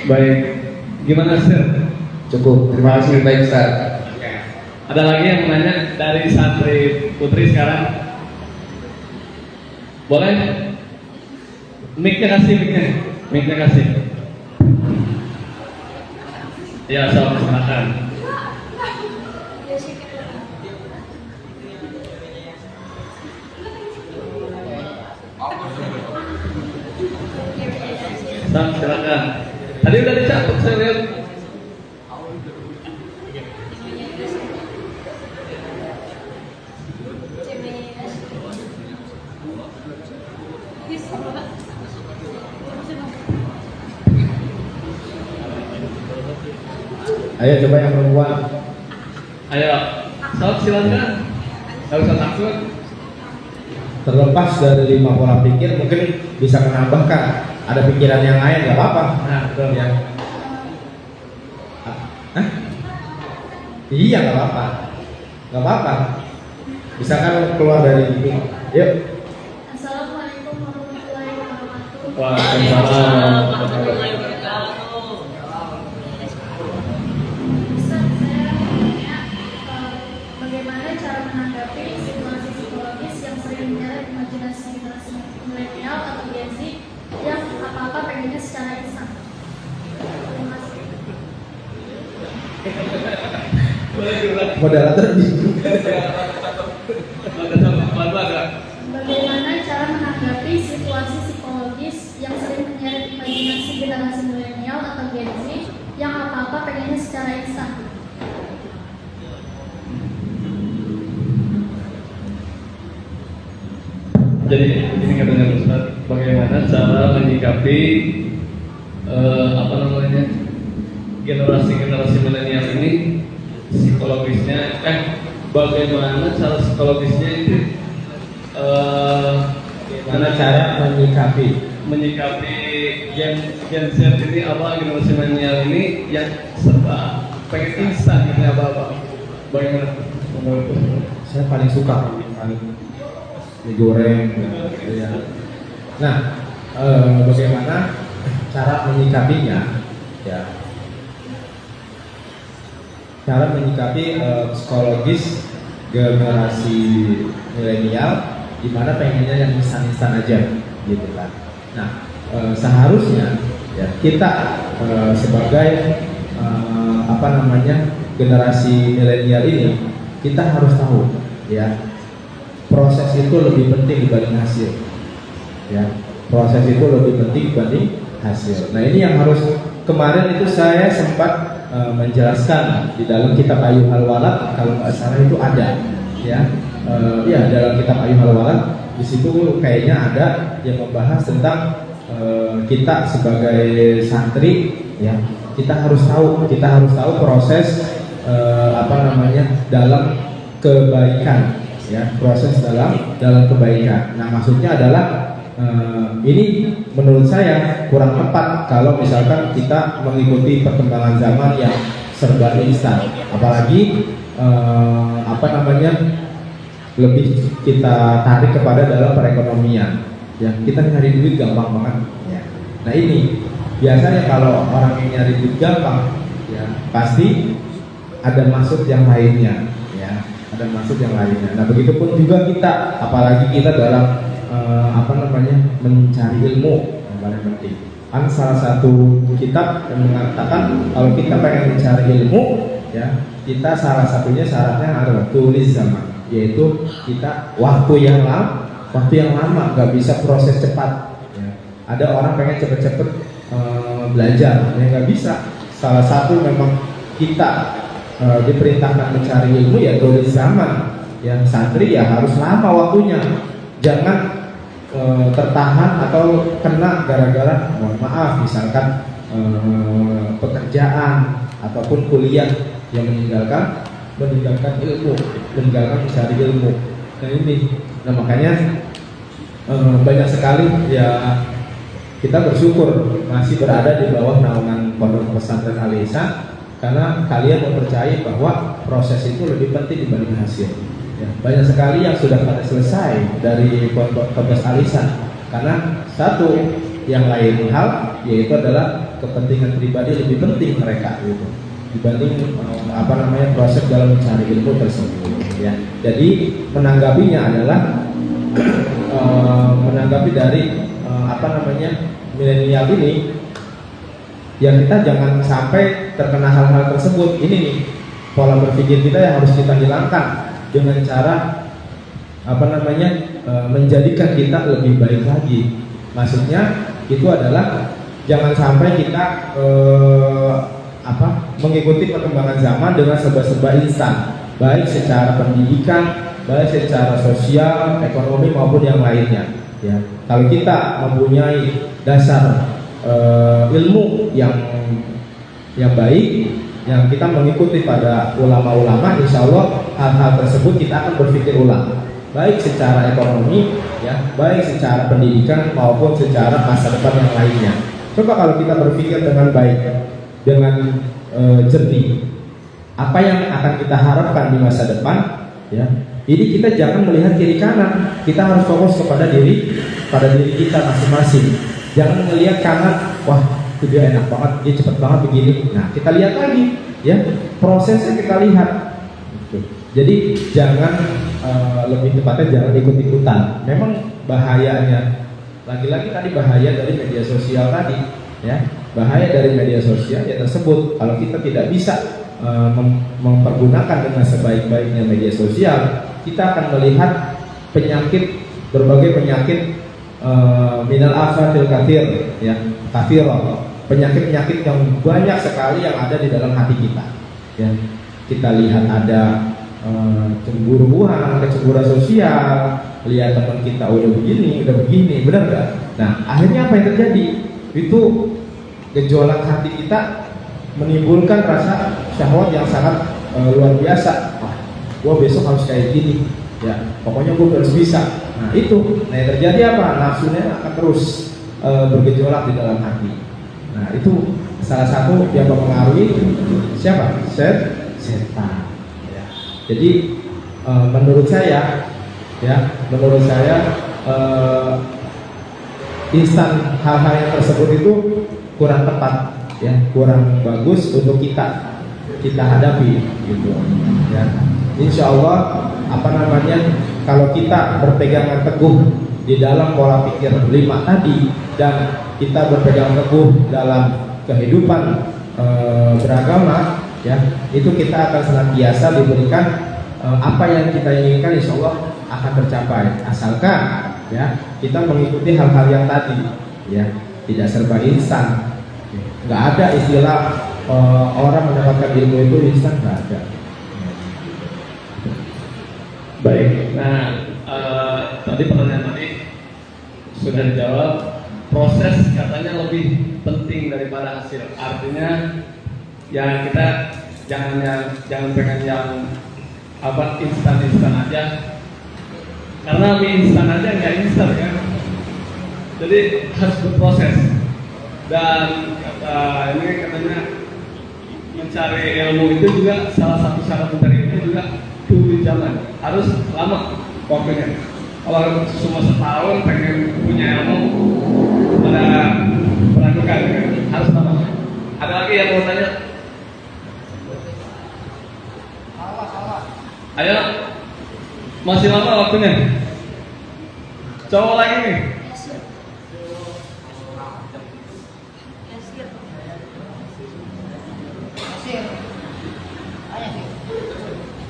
Baik, gimana sih? Cukup. Terima kasih, baik, Ustaz. Ada lagi yang menanya dari Santri Putri sekarang? Boleh? Mic-nya kasih. Ya, silakan. Silakan. Tadi udah dicatat saya lihat. Ayo coba yang perempuan. Ayo, silakan. Gak usah takut. Terlepas dari 5 pola pikir, mungkin bisa menambahkan ada pikiran yang lain, nggak apa-apa. Nah, betul. Ya. Hah? Iya, nggak apa-apa, nggak apa-apa. Misalkan keluar dari ini, yuk. Assalamualaikum warahmatullahi wabarakatuh. Waalaikumsalam. Ustaz, saya bertanya, bagaimana cara menanggapi situasi psikologis yang sering menyeret imajinasi generasi milenial atau Gen Z yang apa-apa pengennya secara instan? Terima kasih. Moderator bingung. Bagaimana cara menanggapi situasi psikologis yang sering menyeret imajinasi generasi milenial atau Gen Z yang apa-apa pengennya secara instan? Jadi ini katanya Ustaz, bagaimana cara menyikapi apa namanya generasi milenial ini psikologisnya, bagaimana cara psikologisnya itu Gimana cara menyikapi Gen Z ini, apa generasi milenial ini yang serba pengen instan gitu, apa bagaimana menurut Saya paling suka digoreng gitu ya. Nah, bagaimana cara menyikapinya ya? Cara menyikapi psikologis generasi milenial di mana pengennya yang instan-instan aja gitu kan. Nah, seharusnya ya kita sebagai apa namanya generasi milenial ini, kita harus tahu ya, proses itu lebih penting dibanding hasil ya. Proses itu lebih penting dibanding hasil. Nah, ini yang harus, kemarin itu saya sempat menjelaskan di dalam kitab Ayyuhal Walad, kalau nggak salah itu ada ya. Ya, dalam kitab Ayyuhal Walad di situ kayaknya ada yang membahas tentang kita sebagai santri ya, kita harus tahu proses apa namanya dalam kebaikan ya, proses dalam kebaikan. Nah, maksudnya adalah ini menurut saya kurang tepat kalau misalkan kita mengikuti perkembangan zaman yang serba instan, apalagi apa namanya lebih kita tarik kepada dalam perekonomian ya. Kita nyari duit gampang banget ya. Nah, ini biasanya kalau orang yang nyari duit gampang ya, pasti ada maksud yang lainnya ya, ada maksud yang lainnya. Nah, begitupun juga kita, apalagi kita dalam apa namanya mencari ilmu yang paling penting. Kan salah satu kitab yang mengatakan kalau kita pengen mencari ilmu ya, kita salah satunya syaratnya adalah tulis zaman, yaitu kita waktu yang lama, nggak bisa proses cepat ya. Ada orang pengen cepet-cepet belajar ya, nggak bisa. Salah satu memang kita diperintahkan mencari ilmu ya tulis zaman. Yang santri ya harus lama waktunya, jangan tertahan atau kena gara-gara mohon maaf misalkan pekerjaan ataupun kuliah yang meninggalkan ilmu, meninggalkan mencari ilmu. Nah, ini, nah makanya banyak sekali ya kita bersyukur masih berada di bawah naungan Pondok Pesantren Al Ihsan, karena kalian mempercayai bahwa proses itu lebih penting dibanding hasil. Ya, banyak sekali yang sudah pada selesai dari Pondok Al Ihsan karena satu yang lain hal, yaitu adalah kepentingan pribadi lebih penting mereka gitu dibanding apa namanya proses dalam mencari ilmu tersebut ya. Jadi menanggapinya adalah menanggapi dari apa namanya milenial ini ya, kita jangan sampai terkena hal-hal tersebut. Ini nih pola berpikir kita yang harus kita hilangkan dengan cara apa namanya menjadikan kita lebih baik lagi. Maksudnya itu adalah jangan sampai kita mengikuti perkembangan zaman dengan serba-serba instan, baik secara pendidikan, baik secara sosial, ekonomi maupun yang lainnya. Ya, kalau kita mempunyai dasar ilmu yang baik, yang kita mengikuti pada ulama-ulama, insya Allah hal-hal tersebut kita akan berpikir ulang, baik secara ekonomi, ya, baik secara pendidikan maupun secara masa depan yang lainnya. Coba kalau kita berpikir dengan baik, dengan jernih, apa yang akan kita harapkan di masa depan, ya. Jadi kita jangan melihat kiri kanan, kita harus fokus kepada diri kita masing-masing. Jangan melihat kanan, wah itu dia enak banget, dia cepat banget begini. Nah kita lihat lagi, ya prosesnya kita lihat. Jadi jangan lebih tepatnya jangan ikut-ikutan. Memang bahayanya, lagi-lagi tadi bahaya dari media sosial tadi, ya bahaya dari media sosial ya tersebut. Kalau kita tidak bisa mempergunakan dengan sebaik-baiknya media sosial, kita akan melihat penyakit, berbagai penyakit minal afatil kathir, ya kathirah, penyakit-penyakit yang banyak sekali yang ada di dalam hati kita, ya. Kita lihat ada cemburuan, kecemburuan sosial, lihat teman kita udah begini, benar nggak? Nah akhirnya apa yang terjadi? Itu gejolak hati kita menimbulkan rasa syahwat yang sangat luar biasa. Wah, gue besok harus kayak gini, ya. Pokoknya gue harus bisa. Nah itu, yang terjadi apa? Nafsunya akan terus bergejolak di dalam hati. Nah itu salah satu yang mempengaruhi siapa? Setan. Ya. Jadi menurut saya, instan hal-hal yang tersebut itu kurang tepat, ya, kurang bagus untuk kita hadapi, gitu, ya. Insya Allah kalau kita berpegangan teguh di dalam pola pikir 5 tadi dan kita berpegang teguh dalam kehidupan beragama, ya, itu kita akan senantiasa diberikan apa yang kita inginkan, insya Allah akan tercapai, asalkan, ya, kita mengikuti hal-hal yang tadi, ya, tidak serba instan. Nggak ada istilah orang mendapatkan ilmu itu instan, nggak ada. Baik, nah tadi pertanyaan tadi sudah dijawab. Proses katanya lebih penting daripada hasil. Artinya ya kita jangan pengen yang instan aja. Karena mie instan aja nggak instan kan. Jadi harus berproses. Dan ini katanya mencari ilmu itu juga salah satu syarat mencari ilmu juga tuli zaman, harus lama waktunya. Kalau cuma setahun pengen punya ilmu pada meragukan, kan? Harus lama. Ada lagi yang mau tanya? Ayo, masih lama waktunya. Cowok lagi nih.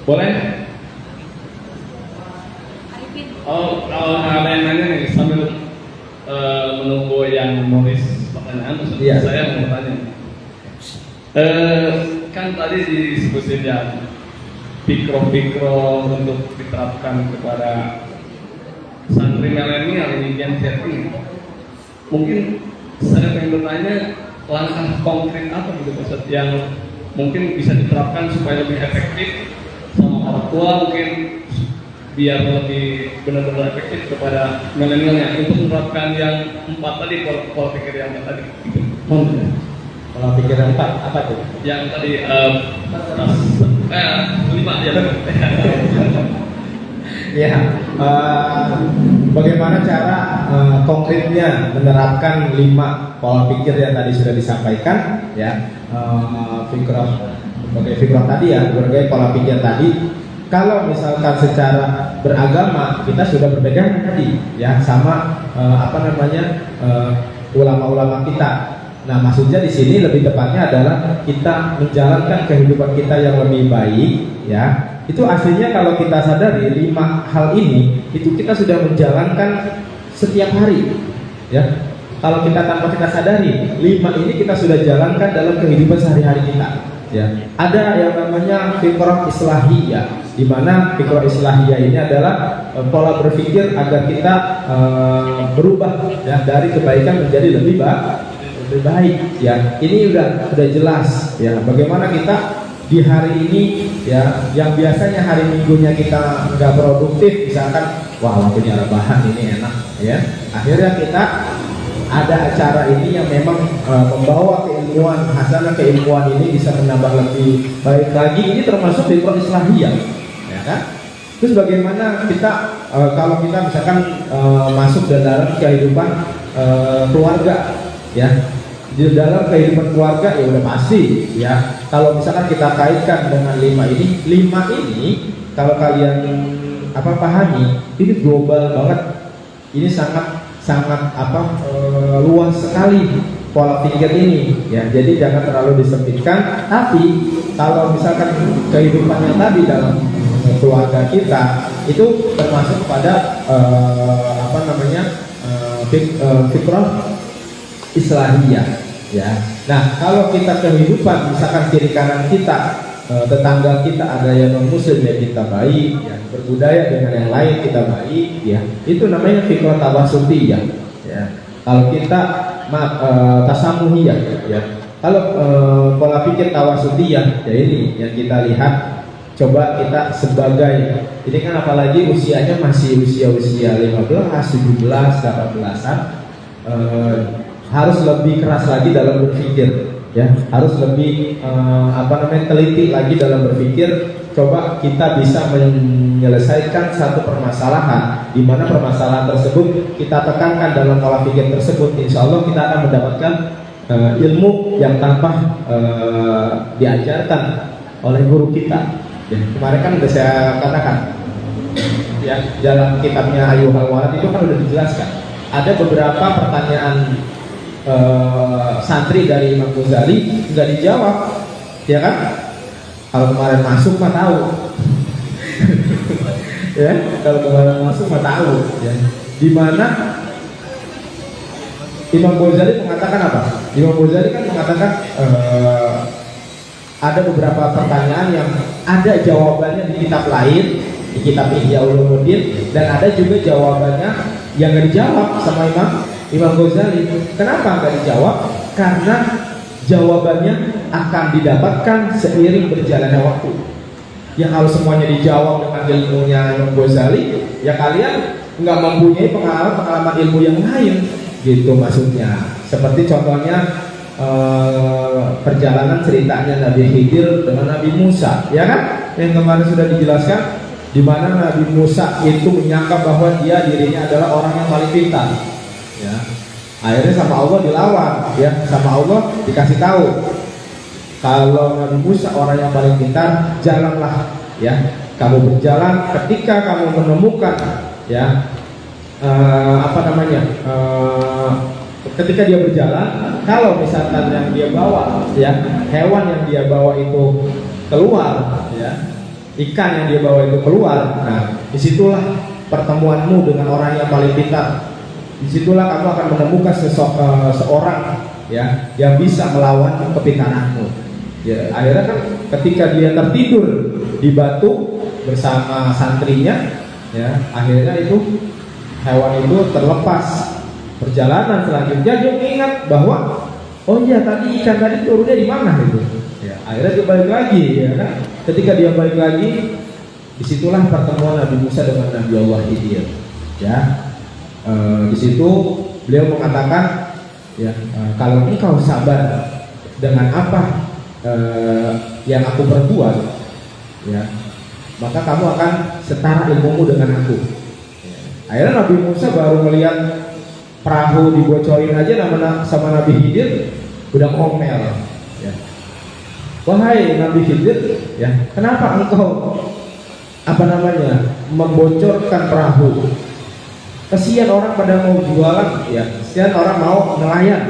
Boleh? Oh, kalau ada yang nanya nih sambil menunggu yang nulis pertanyaan, Iya. Saya mau tanya. Kan tadi disebutkan ya pikro untuk diterapkan kepada santri milenial ini Gen Z ini. Mungkin saya pengen bertanya langkah konkret apa gitu Ustaz yang mungkin bisa diterapkan supaya lebih efektif sama orang tua, mungkin biar lebih benar-benar efektif kepada milenialnya untuk menerapkan yang 4 tadi, pola pikir yang tadi. Pola pikir yang 4 apa tuh? Yang tadi 5 ya. Ya, bagaimana cara konkretnya menerapkan 5 pola pikir yang tadi sudah disampaikan, ya, fikrah tadi, ya, berbagai pola pikir tadi. Kalau misalkan secara beragama kita sudah berpegang tadi, ya, sama ulama-ulama kita. Nah, maksudnya di sini lebih tepatnya adalah kita menjalankan kehidupan kita yang lebih baik, ya. Itu aslinya kalau kita sadari 5 hal ini itu kita sudah menjalankan setiap hari, ya. Kalau kita tanpa kita sadari 5 ini kita sudah jalankan dalam kehidupan sehari-hari kita, ya. Ada yang namanya fikrah islahiyah, di mana fikrah islahiyah ini adalah pola berpikir agar kita berubah, ya, dari kebaikan menjadi lebih baik, ya. Ini udah jelas, ya, bagaimana kita di hari ini, ya, yang biasanya hari minggunya kita nggak produktif, misalkan wah waktunya rebahan ini enak, ya, akhirnya kita ada acara ini yang memang membawa keilmuan, hasanah keilmuan ini bisa menambah lebih baik lagi. Ini termasuk fikrah islahiyah, ya kan? Terus bagaimana kita kalau kita misalkan masuk dalam kehidupan keluarga, ya, di dalam kehidupan keluarga ya udah pasti, ya. Kalau misalkan kita kaitkan dengan 5 ini kalau kalian pahami, ini global banget. Ini sangat luas sekali pola pikir ini, ya. Jadi jangan terlalu disempitkan. Tapi kalau misalkan kehidupannya tadi dalam keluarga kita itu termasuk pada fikrah islahiyah, ya. Nah, kalau kita kehidupan misalkan kiri kanan kita, tetangga kita ada yang non muslim, ya kita baik, ya, berbudaya dengan yang lain kita baik, ya, itu namanya fikrah tawasutiyah, ya. Kalau kita tasamuhiyah, ya. Kalau pola pikir tawasutiyah, ya ini yang kita lihat. Coba kita sebagai, ini kan apalagi usianya masih usia 15, 17, 18-an, harus lebih keras lagi dalam berpikir, ya, harus lebih teliti lagi dalam berpikir. Coba kita bisa menyelesaikan satu permasalahan, di mana permasalahan tersebut kita tekankan dalam pola pikir tersebut. Insya Allah kita akan mendapatkan ilmu yang tanpa diajarkan oleh guru kita. Ya, kemarin kan sudah saya katakan, ya, dalam kitabnya Ayyuhal Walad itu kan sudah dijelaskan. Ada beberapa pertanyaan santri dari Imam Ghazali nggak dijawab, ya kan? Kalau kemarin masuk mah tahu, ya. Kalau kemarin masuk mah tahu, ya. Di mana Imam Ghazali mengatakan apa? Imam Ghazali kan mengatakan ada beberapa pertanyaan yang ada jawabannya di kitab lain, di kitab Ihya Ulumuddin, dan ada juga jawabannya yang nggak dijawab sama Imam Ghazali. Kenapa nggak dijawab? Karena jawabannya akan didapatkan seiring berjalannya waktu. Yang harus semuanya dijawab dengan ilmunya Imam Ghazali, ya kalian nggak mempunyai pengalaman ilmu yang lain, gitu maksudnya. Seperti contohnya perjalanan ceritanya Nabi Khidir dengan Nabi Musa, ya kan? Yang kemarin sudah dijelaskan, di mana Nabi Musa itu menyangka bahwa dirinya adalah orang yang paling pintar, ya. Akhirnya sama Allah dilawan, ya, sama Allah dikasih tahu kalau Nabi Musa orang yang paling pintar, jalanlah, ya, kamu berjalan. Ketika kamu menemukan, ya, ketika dia berjalan, kalau misalkan yang dia bawa, ya, hewan yang dia bawa itu keluar, ya, ikan yang dia bawa itu keluar, nah disitulah pertemuanmu dengan orang yang paling pintar. Disitulah kamu akan menemukan seorang, ya, yang bisa melawan kepintaranmu. Ya, akhirnya kan ketika dia tertidur di batu bersama santrinya, ya, akhirnya itu hewan itu terlepas. Perjalanan selanjutnya dia mengingat bahwa oh iya tadi ikan tadi turunnya di mana gitu. Ya, akhirnya dia balik lagi, ya kan? Ketika dia balik lagi, disitulah pertemuan Nabi Musa dengan Nabi Allah Khidir. Ya, di situ beliau mengatakan, ya, kalau engkau sabar dengan apa yang aku perbuat, ya, maka kamu akan setara ilmumu dengan aku. Ya. Akhirnya Nabi Musa baru melihat perahu dibocorin aja sama Nabi Khidir udah ngomel, ya. Wahai Nabi Khidir, ya, kenapa engkau membocorkan perahu? Kesian orang pada mau jualan, ya, kesian orang mau nelayan,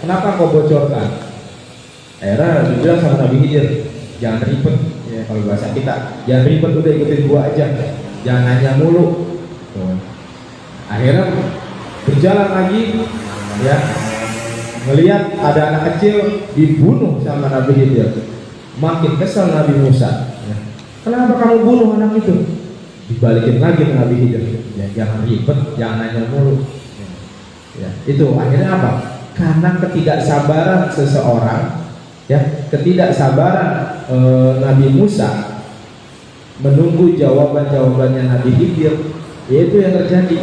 kenapa kau bocorkan? Akhirnya dibilang sama Nabi Khidir, jangan ribet, ya, kalau bahasa kita, jangan ribet, udah ikutin gua aja, jangan nanya mulu. Akhirnya berjalan lagi, ya, melihat ada anak kecil dibunuh sama Nabi Khidir. Makin kesal Nabi Musa, ya. Kenapa kamu bunuh anak itu? Dibalikin lagi ke Nabi Khidir, ya, jangan ribet, jangan nanya mulu, ya. Itu akhirnya apa? Karena ketidaksabaran seseorang, ya, ketidaksabaran Nabi Musa menunggu jawabannya Nabi Khidir, yaitu yang terjadi.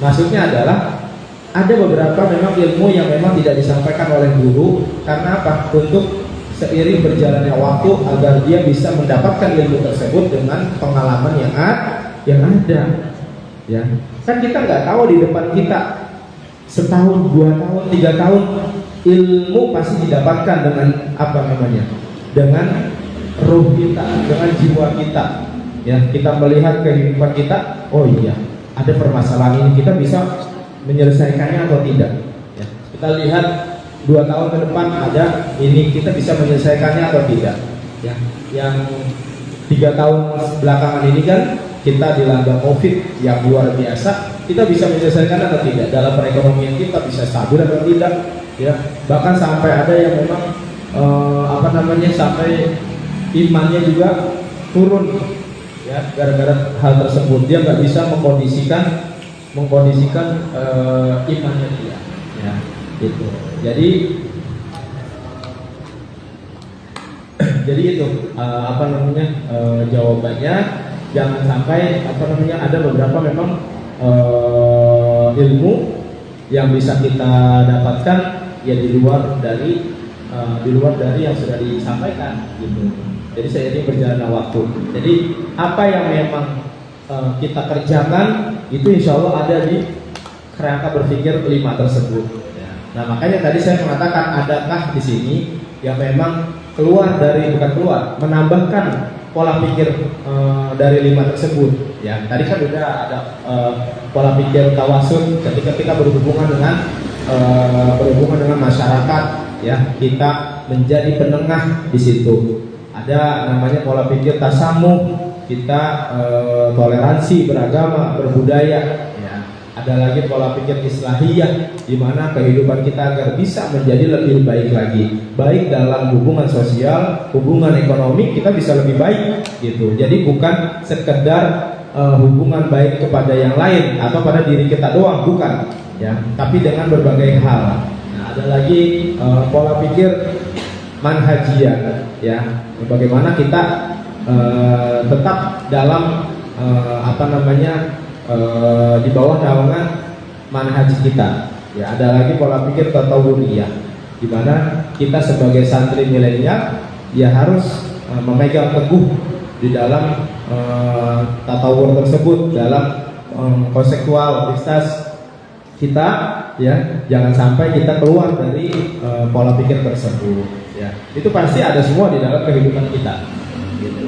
Maksudnya adalah ada beberapa memang ilmu yang memang tidak disampaikan oleh guru karena apa? Untuk seiring berjalannya waktu agar dia bisa mendapatkan ilmu tersebut dengan pengalaman yang ada. Ya, kan kita nggak tahu di depan kita setahun, 2 tahun, 3 tahun ilmu pasti didapatkan dengan apa namanya? Dengan ruh kita, dengan jiwa kita. Ya, kita melihat kehidupan kita, oh iya, ada permasalahan ini, kita bisa menyelesaikannya atau tidak. Ya, kita lihat 2 tahun ke depan ada ini, kita bisa menyelesaikannya atau tidak. Ya, yang 3 tahun belakangan ini kan kita dilanda COVID yang luar biasa, kita bisa menyelesaikan atau tidak, dalam perekonomian kita bisa stabil atau tidak. Ya, bahkan sampai ada yang memang sampai imannya juga turun, ya, gara-gara hal tersebut. Dia nggak bisa mengkondisikan imannya dia, ya, gitu. Jadi itu jawabannya. Jangan sampai ada beberapa memang ilmu yang bisa kita dapatkan ya di luar dari yang sudah disampaikan, gitu. Jadi seiring berjalannya waktu. Jadi apa yang memang kita kerjakan itu insya Allah ada di kerangka berpikir 5 tersebut. Ya. Nah, makanya tadi saya mengatakan adakah di sini yang memang menambahkan pola pikir dari 5 tersebut. Ya, tadi kan udah ada pola pikir tawasul ketika kita berhubungan dengan masyarakat, ya, kita menjadi penengah di situ. Ada namanya pola pikir tasamuh, kita toleransi beragama, berbudaya. Ya. Ada lagi pola pikir islahiyah, di mana kehidupan kita agar bisa menjadi lebih baik lagi, baik dalam hubungan sosial, hubungan ekonomi, kita bisa lebih baik, gitu. Jadi bukan sekedar hubungan baik kepada yang lain atau pada diri kita doang, bukan, ya, tapi dengan berbagai hal. Nah, ada lagi pola pikir manhajiyah, ya, bagaimana kita tetap dalam di bawah naungan manhaj kita. Ya, ada lagi pola pikir tatawuriyah, di mana kita sebagai santri milenial ya harus memegang teguh di dalam tatawur tersebut, dalam konseptualitas kita, ya, jangan sampai kita keluar dari pola pikir tersebut. Ya, itu pasti ada semua di dalam kehidupan kita. Gitu.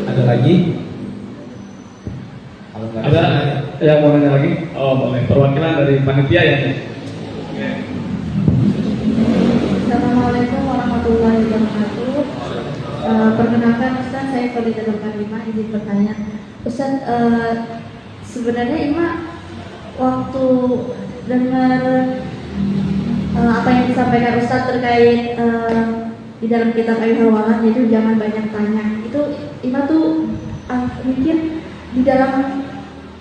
Ada lagi? Ada yang mau nanya lagi? Oh, boleh. Perwakilan dari panitia ya. Assalamualaikum warahmatullahi wabarakatuh. Perkenalkan Ustaz, saya Fadilah Karimah, izin bertanya. Ustaz, sebenarnya Ima waktu dengar apa yang disampaikan Ustaz terkait di dalam kitab Al-Hawalan, yaitu jangan banyak tanya. Itu Ima tuh mikir di dalam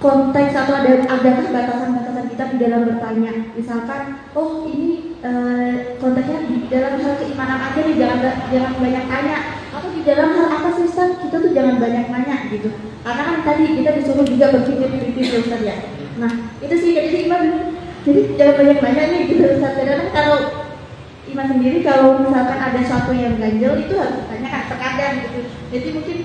konteks atau adakah batasan-batasan kita di dalam bertanya. Misalkan, oh ini konteksnya di dalam hal keimanan aja nih, jangan banyak tanya. Atau di dalam hal apa sih Ustaz, kita tuh jangan banyak nanya gitu. Karena kan tadi kita disuruh juga berpikir kritis ya Ustaz ya. Nah itu sih jadi Ima jadi jangan banyak nanya nih gitu Ustaz. Karena kalau Ima sendiri kalau misalkan ada sesuatu yang ganjel itu harus ditanyakan terkadang gitu. Jadi mungkin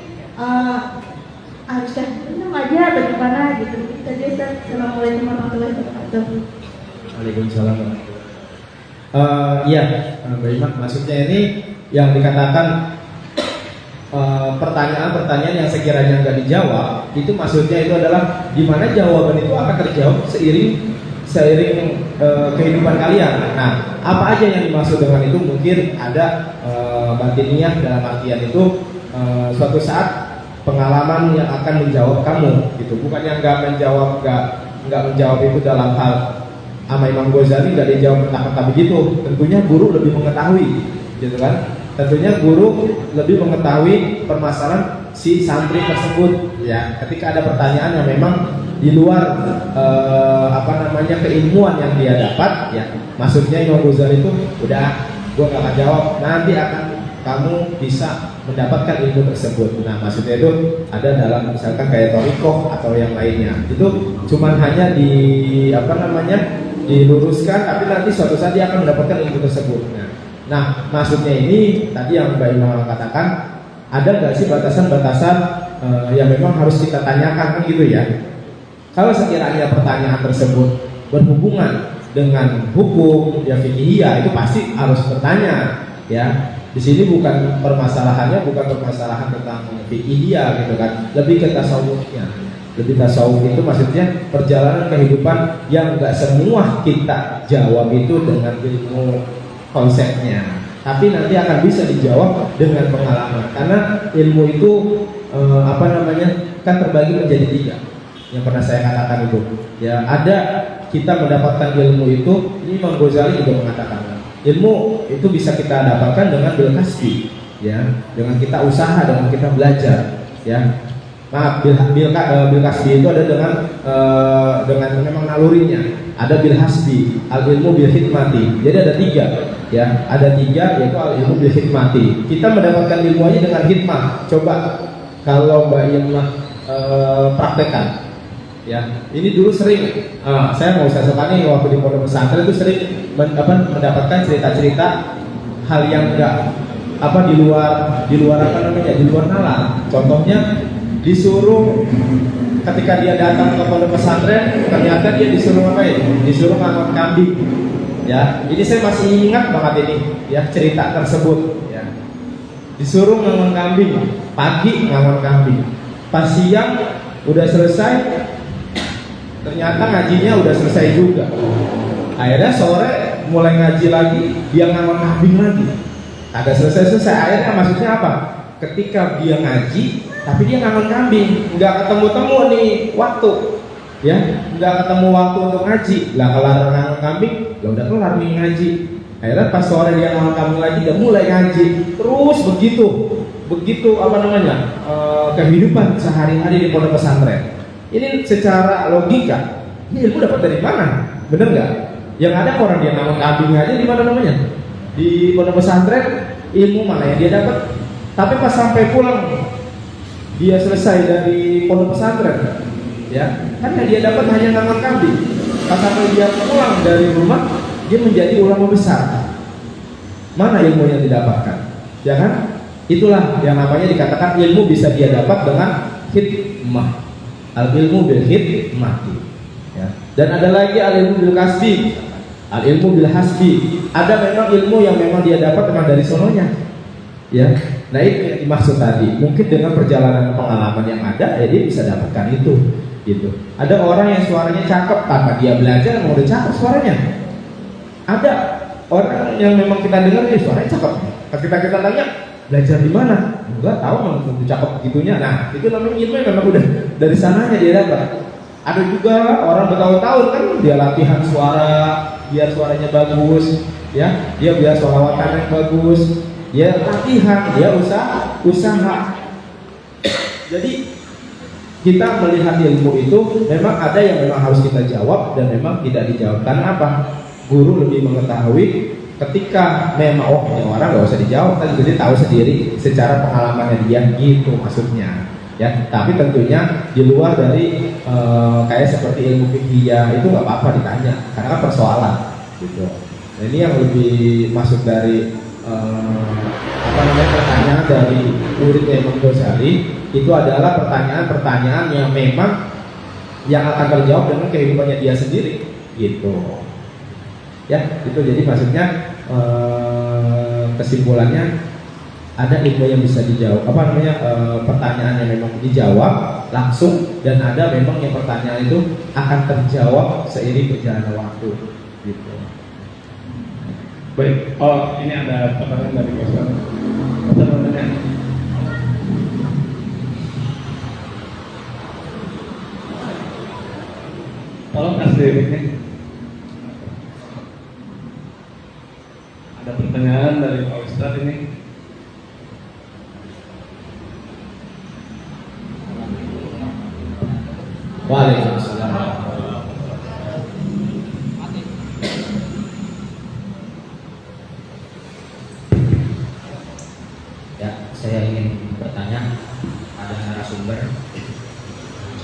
harusnya tenang aja bagaimana gitu. Itu saja Ustaz. Assalamualaikum warahmatullahi wabarakatuh. Waalaikumsalam. Iya, Mbak Iman, maksudnya ini yang dikatakan pertanyaan-pertanyaan yang sekiranya nggak dijawab, itu maksudnya itu adalah di mana jawaban itu akan terjawab seiring kehidupan kalian. Nah, apa aja yang dimaksud dengan itu? Mungkin ada batiniyah, dalam artian itu suatu saat pengalaman yang akan menjawab kamu, gitu. Bukan yang nggak menjawab itu dalam hal sama Imam Ghazali nggak dijawab mentah-mentah begitu. Tentunya guru lebih mengetahui, gitu kan? Tentunya guru lebih mengetahui permasalahan si santri tersebut. Ya, ketika ada pertanyaan yang memang di luar keilmuan yang dia dapat, ya, maksudnya Imam Ghazali itu udah gua nggak akan jawab, nanti akan kamu bisa mendapatkan ilmu tersebut. Nah, maksudnya itu ada dalam misalkan kayak thariqah atau yang lainnya. Itu cuman hanya diluruskan, tapi nanti suatu saat dia akan mendapatkan ilmu tersebut. Nah, maksudnya ini tadi yang Mbak Ima katakan, ada nggak sih batasan-batasan yang memang harus kita tanyakan kan gitu ya? Kalau sekiranya pertanyaan tersebut berhubungan dengan hukum ya fikihiyah, itu pasti harus bertanya ya. Di sini bukan permasalahannya tentang fikihiyah gitu kan, lebih ke tasawufnya. Lebih tasawuf itu maksudnya perjalanan kehidupan yang enggak semua kita jawab itu dengan ilmu konsepnya, tapi nanti akan bisa dijawab dengan pengalaman. Karena ilmu itu kan terbagi menjadi 3 yang pernah saya katakan itu. Ya, ada kita mendapatkan ilmu itu, ini Imam Ghazali juga mengatakan, ilmu itu bisa kita dapatkan dengan bil kasbi, ya, dengan kita usaha, dengan kita belajar, ya. Maaf, bil kasbi itu ada dengan memang nalurinya. Ada bil hasbi, al ilmu bil hikmati. Jadi ada 3, ya, ada 3 yaitu al ilmu bil hikmati. Kita mendapatkan ilmunya dengan hikmah. Coba kalau Mbak Imah praktekkan. Ya, ini dulu sering saya mau usahakan waktu di pondok pesantren itu sering mendapatkan cerita-cerita hal yang enggak di luar di luar nalar. Contohnya disuruh ketika dia datang ke pondok pesantren, ternyata dia disuruh disuruh ngangon kambing. Ya, ini saya masih ingat banget ini ya cerita tersebut ya. Disuruh ngangon kambing, pagi ngangon kambing. Pas siang udah selesai, ternyata ngajinya udah selesai juga. Akhirnya sore mulai ngaji lagi, dia ngangon kambing lagi. Agak selesai. Akhirnya maksudnya apa? Ketika dia ngaji, tapi dia ngangon kambing, nggak ketemu nih waktu, ya, nggak ketemu waktu untuk ngaji. Lah kelar ngangon kambing, lah udah kelar nih ngaji. Akhirnya pas sore dia ngangon kambing lagi, dia mulai ngaji. Terus begitu kehidupan sehari-hari di pondok pesantren. Ini secara logika, ini ilmu dapat dari mana? Bener nggak? Yang ada orang dia ngangon kambing aja di mana namanya? Di pondok pesantren, ilmu mana yang dia dapat? Tapi pas sampai pulang, dia selesai dari pondok pesantren, ya, kan yang dia dapat hanya ngangon kambing. Pas sampai dia pulang dari rumah, dia menjadi ulama besar. Mana ilmu yang didapatkan? Ya kan? Itulah yang namanya dikatakan ilmu bisa dia dapat dengan hikmah. Al ilmu bil hikmati, ya. Dan ada lagi al ilmu bil kasbi, al ilmu bil hasbi. Ada memang ilmu yang memang dia dapat memang dari sononya, ya. Nah, itu yang dimaksud tadi. Mungkin dengan perjalanan pengalaman yang ada, ya dia bisa dapatkan itu, gitu. Ada orang yang suaranya cakep tanpa dia belajar, mau udah cakep suaranya. Ada orang yang memang kita dengar dia suaranya cakep. Kita tanya, belajar di mana? Enggak tahu, memang cakep gitunya. Nah, itu namanya ilmu yang memang udah dari sananya dia dapat. Ada juga orang bertahun-tahun kan dia latihan suara, biar suaranya bagus, ya, dia biar sholawatan yang bagus, dia latihan, dia usaha. Jadi kita melihat ilmu itu memang ada yang memang harus kita jawab dan memang tidak dijawab. Karena apa? Guru lebih mengetahui. Ketika memang ini orang nggak usah dijawab, kan jadi tahu sendiri secara pengalamannya dia, gitu maksudnya, ya. Tapi tentunya di luar dari kayak seperti ilmu fikih itu nggak apa-apa ditanya, karena kan persoalan, gitu. Nah, ini yang lebih masuk dari pertanyaan dari muridnya Imam Ghazali itu adalah pertanyaan-pertanyaan yang memang yang akan terjawab dengan kehidupannya dia sendiri, gitu. Ya, itu jadi maksudnya kesimpulannya ada ilmu yang bisa dijawab, pertanyaan yang memang dijawab langsung, dan ada memang yang pertanyaan itu akan terjawab seiring berjalannya waktu, gitu. Baik, ini ada pertanyaan dari Ustaz. Tolong kasih ini. Ada pertanyaan dari Pak Ustadz ini. Waalaikumsalam.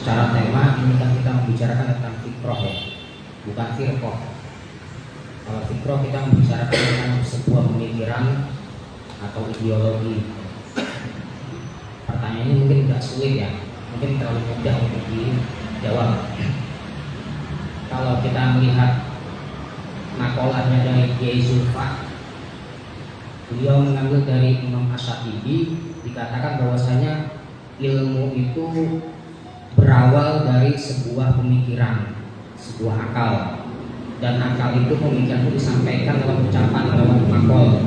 secara tema ini kan kita membicarakan tentang fikroh ya, bukan firqoh. Kalau fikroh kita membicarakan tentang sebuah pemikiran atau ideologi. Pertanyaannya mungkin tidak sulit ya, mungkin terlalu mudah untuk dijawab. Kalau kita melihat makolahnya dari Kiai Zulfa, beliau mengambil dari Imam Asy-Syafi'i, dikatakan bahwasanya ilmu itu berawal dari sebuah pemikiran, sebuah akal, dan akal itu pemikiran itu disampaikan lewat ucapan, lewat makol.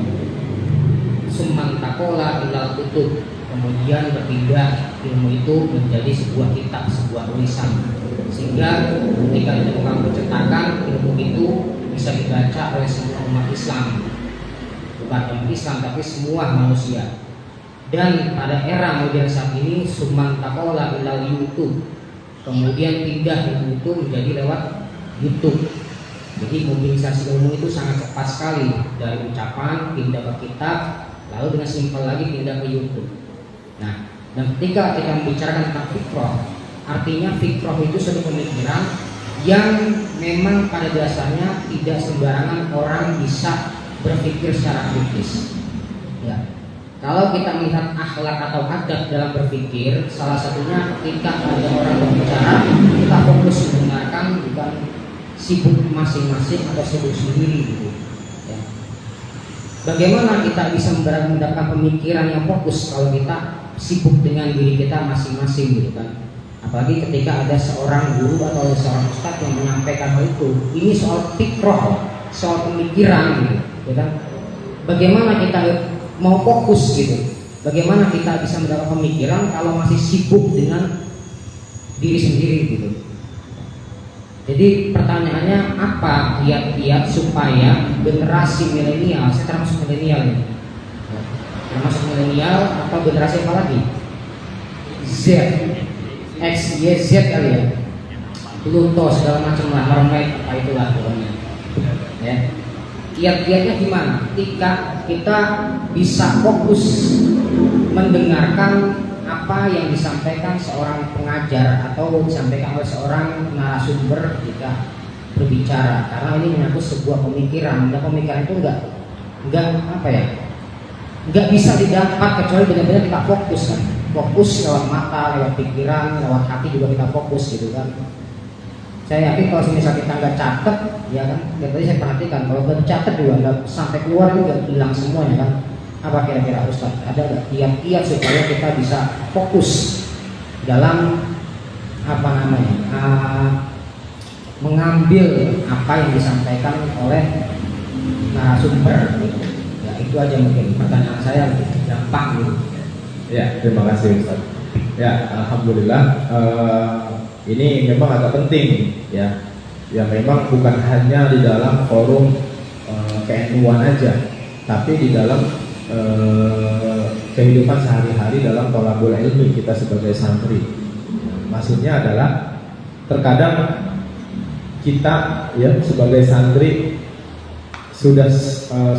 Summan takola ilal kutub, kemudian berpindah ilmu itu menjadi sebuah kitab, sebuah tulisan, sehingga ketika ditemukan percetakan, ilmu itu bisa dibaca oleh semua umat Islam, bukan umat Islam tapi semua manusia. Dan pada era modern saat ini summan takola ilal YouTube, kemudian pindah ilmu itu menjadi lewat YouTube. Jadi mobilisasi ilmu itu sangat cepat sekali, dari ucapan pindah ke kitab, lalu dengan simpel lagi pindah ke YouTube. Nah, dan ketika kita membicarakan tentang fikroh, artinya fikroh itu suatu pemikiran yang memang pada dasarnya tidak sembarangan orang bisa berpikir secara kritis. Ya. Kalau kita melihat akhlak atau adab dalam berpikir, salah satunya ketika ada orang berbicara, kita fokus mendengarkan, bukan sibuk masing-masing atau sibuk sendiri gitu. Ya. Bagaimana kita bisa mendapatkan pemikiran yang fokus kalau kita sibuk dengan diri kita masing-masing gitu kan? Apalagi ketika ada seorang guru atau seorang ustadz yang menyampaikan hal itu, ini soal fikroh, soal pemikiran gitu kan? Bagaimana kita mau fokus gitu? Bagaimana kita bisa mendapat pemikiran kalau masih sibuk dengan diri sendiri gitu? Jadi pertanyaannya, apa kiat-kiat supaya generasi milenial, saya termasuk milenial ini, termasuk milenial atau generasi apa lagi? Z, X, Y, Z kali ya, Pluto segala macam lah, Mermaid apa itulah pokoknya. Ya. Kiat-kiatnya gimana? Ketika kita bisa fokus mendengarkan apa yang disampaikan seorang pengajar atau disampaikan oleh seorang narasumber ketika berbicara, karena ini menyangkut sebuah pemikiran, dan pemikiran itu enggak apa ya, enggak bisa didapat kecuali benar-benar kita fokus kan, fokus lewat mata, lewat pikiran, lewat hati juga kita fokus gitu kan. Saya yakin kalau misalnya kita nggak catat, ya kan, dan tadi saya perhatikan kalau nggak catat juga nggak sampai keluar juga hilang semuanya kan. Apa kira-kira Ustaz? Ada nggak kiat-kiat supaya kita bisa fokus dalam apa namanya mengambil apa yang disampaikan oleh narasumber? Gitu. Ya itu aja mungkin pertanyaan saya, lebih gampang gitu. Ya, terima kasih Ustaz. Ya, alhamdulillah. Ini memang agak penting ya. Ya memang bukan hanya di dalam forum keilmuan aja, tapi di dalam kehidupan sehari-hari dalam thalabul ilmi kita sebagai santri. Maksudnya adalah terkadang kita ya sebagai santri sudah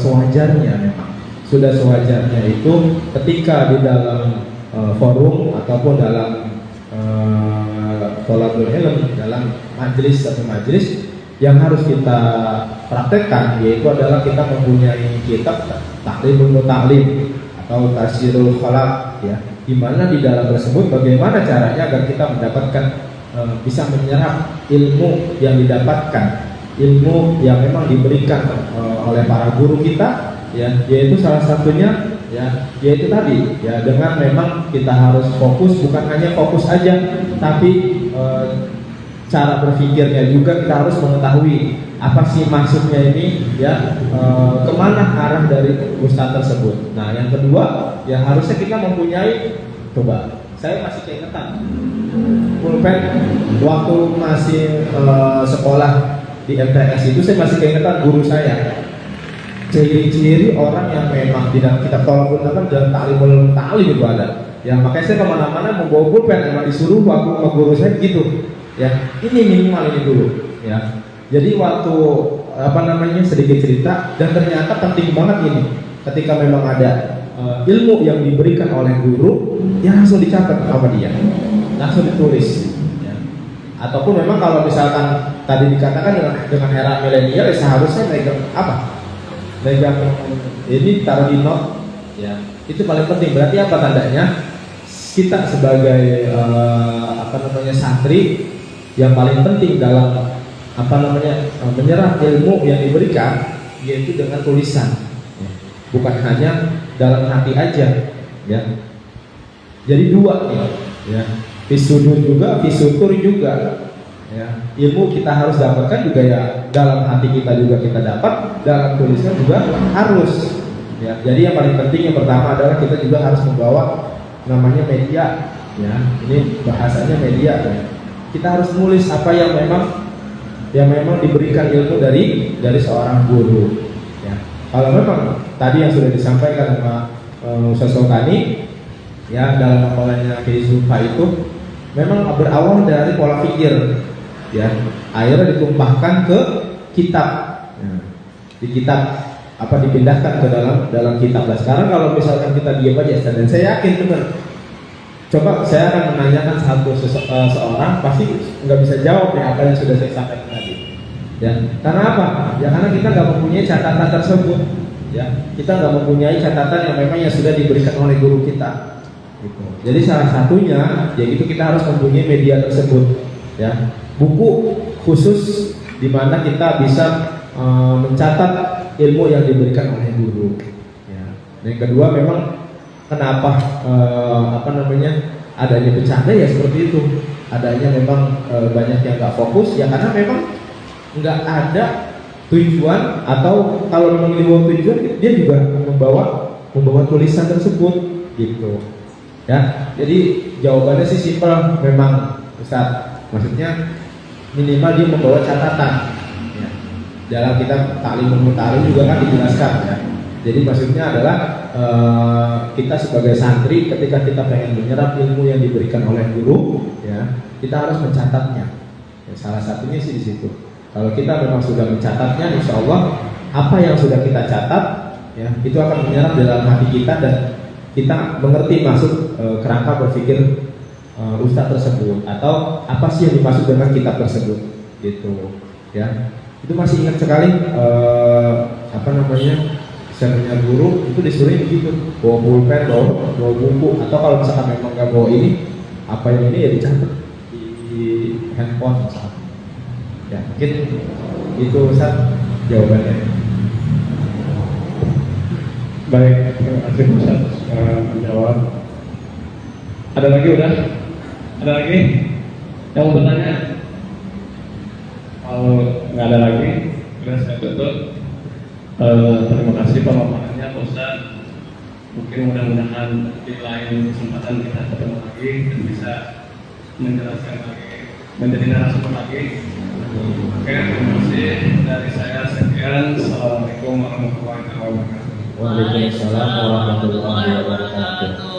sewajarnya, memang sudah sewajarnya itu ketika di dalam forum ataupun dalam thalabul ilm, dalam majelis atau majelis yang harus kita praktekkan, yaitu adalah kita mempunyai kitab Ta'limul Muta'lim atau Tasirul Khalaq ya, di mana di dalam tersebut bagaimana caranya agar kita mendapatkan bisa menyerap ilmu yang didapatkan, ilmu yang memang diberikan oleh para guru kita ya, yaitu salah satunya ya, yaitu tadi ya, dengan memang kita harus fokus, bukan hanya fokus aja, tapi cara berpikirnya juga kita harus mengetahui apa sih maksudnya ini ya, kemana arah dari ustadz tersebut. Nah yang kedua ya harusnya kita mempunyai, coba saya masih keingetan pulpen waktu masih sekolah di MTS itu, saya masih keingetan guru saya ciri-ciri orang yang memang tidak kita tolong gunakan dalam ta'limul ta'lim itu ada ya. Makanya saya kemana-mana membawa pulpen, emang disuruh waktu sama guru saya gitu ya, ini minimal ini dulu ya. Jadi waktu apa namanya sedikit cerita, dan ternyata penting banget ini ketika memang ada ilmu yang diberikan oleh guru, ya langsung dicatat sama dia, langsung ditulis ya. Ataupun memang kalau misalkan tadi dikatakan dengan era milenial, seharusnya megang apa? Megang ini taruh di note, ya. Itu paling penting. Berarti apa tandanya? Kita sebagai santri yang paling penting dalam menyerap ilmu yang diberikan, yaitu dengan tulisan, bukan hanya dalam hati aja, ya. Jadi dua, ya. Visudur juga, visutur juga, ya. Ilmu kita harus dapatkan juga ya dalam hati kita juga kita dapat, dalam tulisan juga harus, ya. Jadi yang paling penting yang pertama adalah kita juga harus membawa namanya media, ya. Ini bahasanya media, ya. Kita harus nulis apa yang memang diberikan ilmu dari seorang guru, ya. Kalau memang tadi yang sudah disampaikan sama Ustaz Sultani, ya, dalam amalannya Kiai Zulfa itu memang berawal dari pola pikir, ya. Akhirnya ditumpahkan ke kitab, ya. Di kitab dipindahkan ke dalam kitab. Nah, sekarang kalau misalkan kita diam aja, dan saya yakin benar. Coba saya akan menanyakan seorang, pasti nggak bisa jawab ya apa yang sudah saya sampaikan tadi. Ya, karena apa? Ya karena kita nggak mempunyai catatan tersebut. Ya, kita nggak mempunyai catatan yang memang yang sudah diberikan oleh guru kita. Gitu. Jadi salah satunya, yaitu kita harus mempunyai media tersebut. Ya, buku khusus di mana kita bisa mencatat ilmu yang diberikan oleh guru. Ya. Dan yang kedua memang kenapa adanya bercanda ya seperti itu, adanya memang banyak yang nggak fokus ya karena memang nggak ada tujuan, atau kalau memang dibawa tujuan dia juga membawa tulisan tersebut gitu ya. Jadi jawabannya sih simpel memang Ustaz, maksudnya minimal dia membawa catatan ya. Dalam kitab Ta'limul Muta'allim juga kan dijelaskan ya. Jadi maksudnya adalah kita sebagai santri ketika kita pengen menyerap ilmu yang diberikan oleh guru, ya kita harus mencatatnya. Ya, salah satunya sih di situ. Kalau kita memang sudah mencatatnya, insya Allah apa yang sudah kita catat, ya itu akan menyerap dalam hati kita dan kita mengerti maksud kerangka berpikir ustadz tersebut atau apa sih yang dimaksud dengan kitab tersebut, gitu. Ya, itu masih ingat sekali saya punya guru itu disuruh begitu, bawa pulpen, bawa buku, atau kalau misalkan memang nggak bawa ini, apa yang ini ya dicatat di handphone misalkan. Ya mungkin itu Ustaz jawabannya. Baik, terima kasih Ustaz menjawab. Ada lagi udah? Ada lagi yang mau bertanya? Kalau nggak ada lagi, udah saya tutup. Terima kasih pemaparannya Pak Ustaz. Mungkin mudah-mudahan di lain kesempatan kita ketemu lagi dan bisa menjelaskan lagi, menjadi narasumber lagi. Oke, terima kasih dari saya. Sekian. Assalamualaikum warahmatullahi wabarakatuh. Waalaikumsalam warahmatullahi wabarakatuh.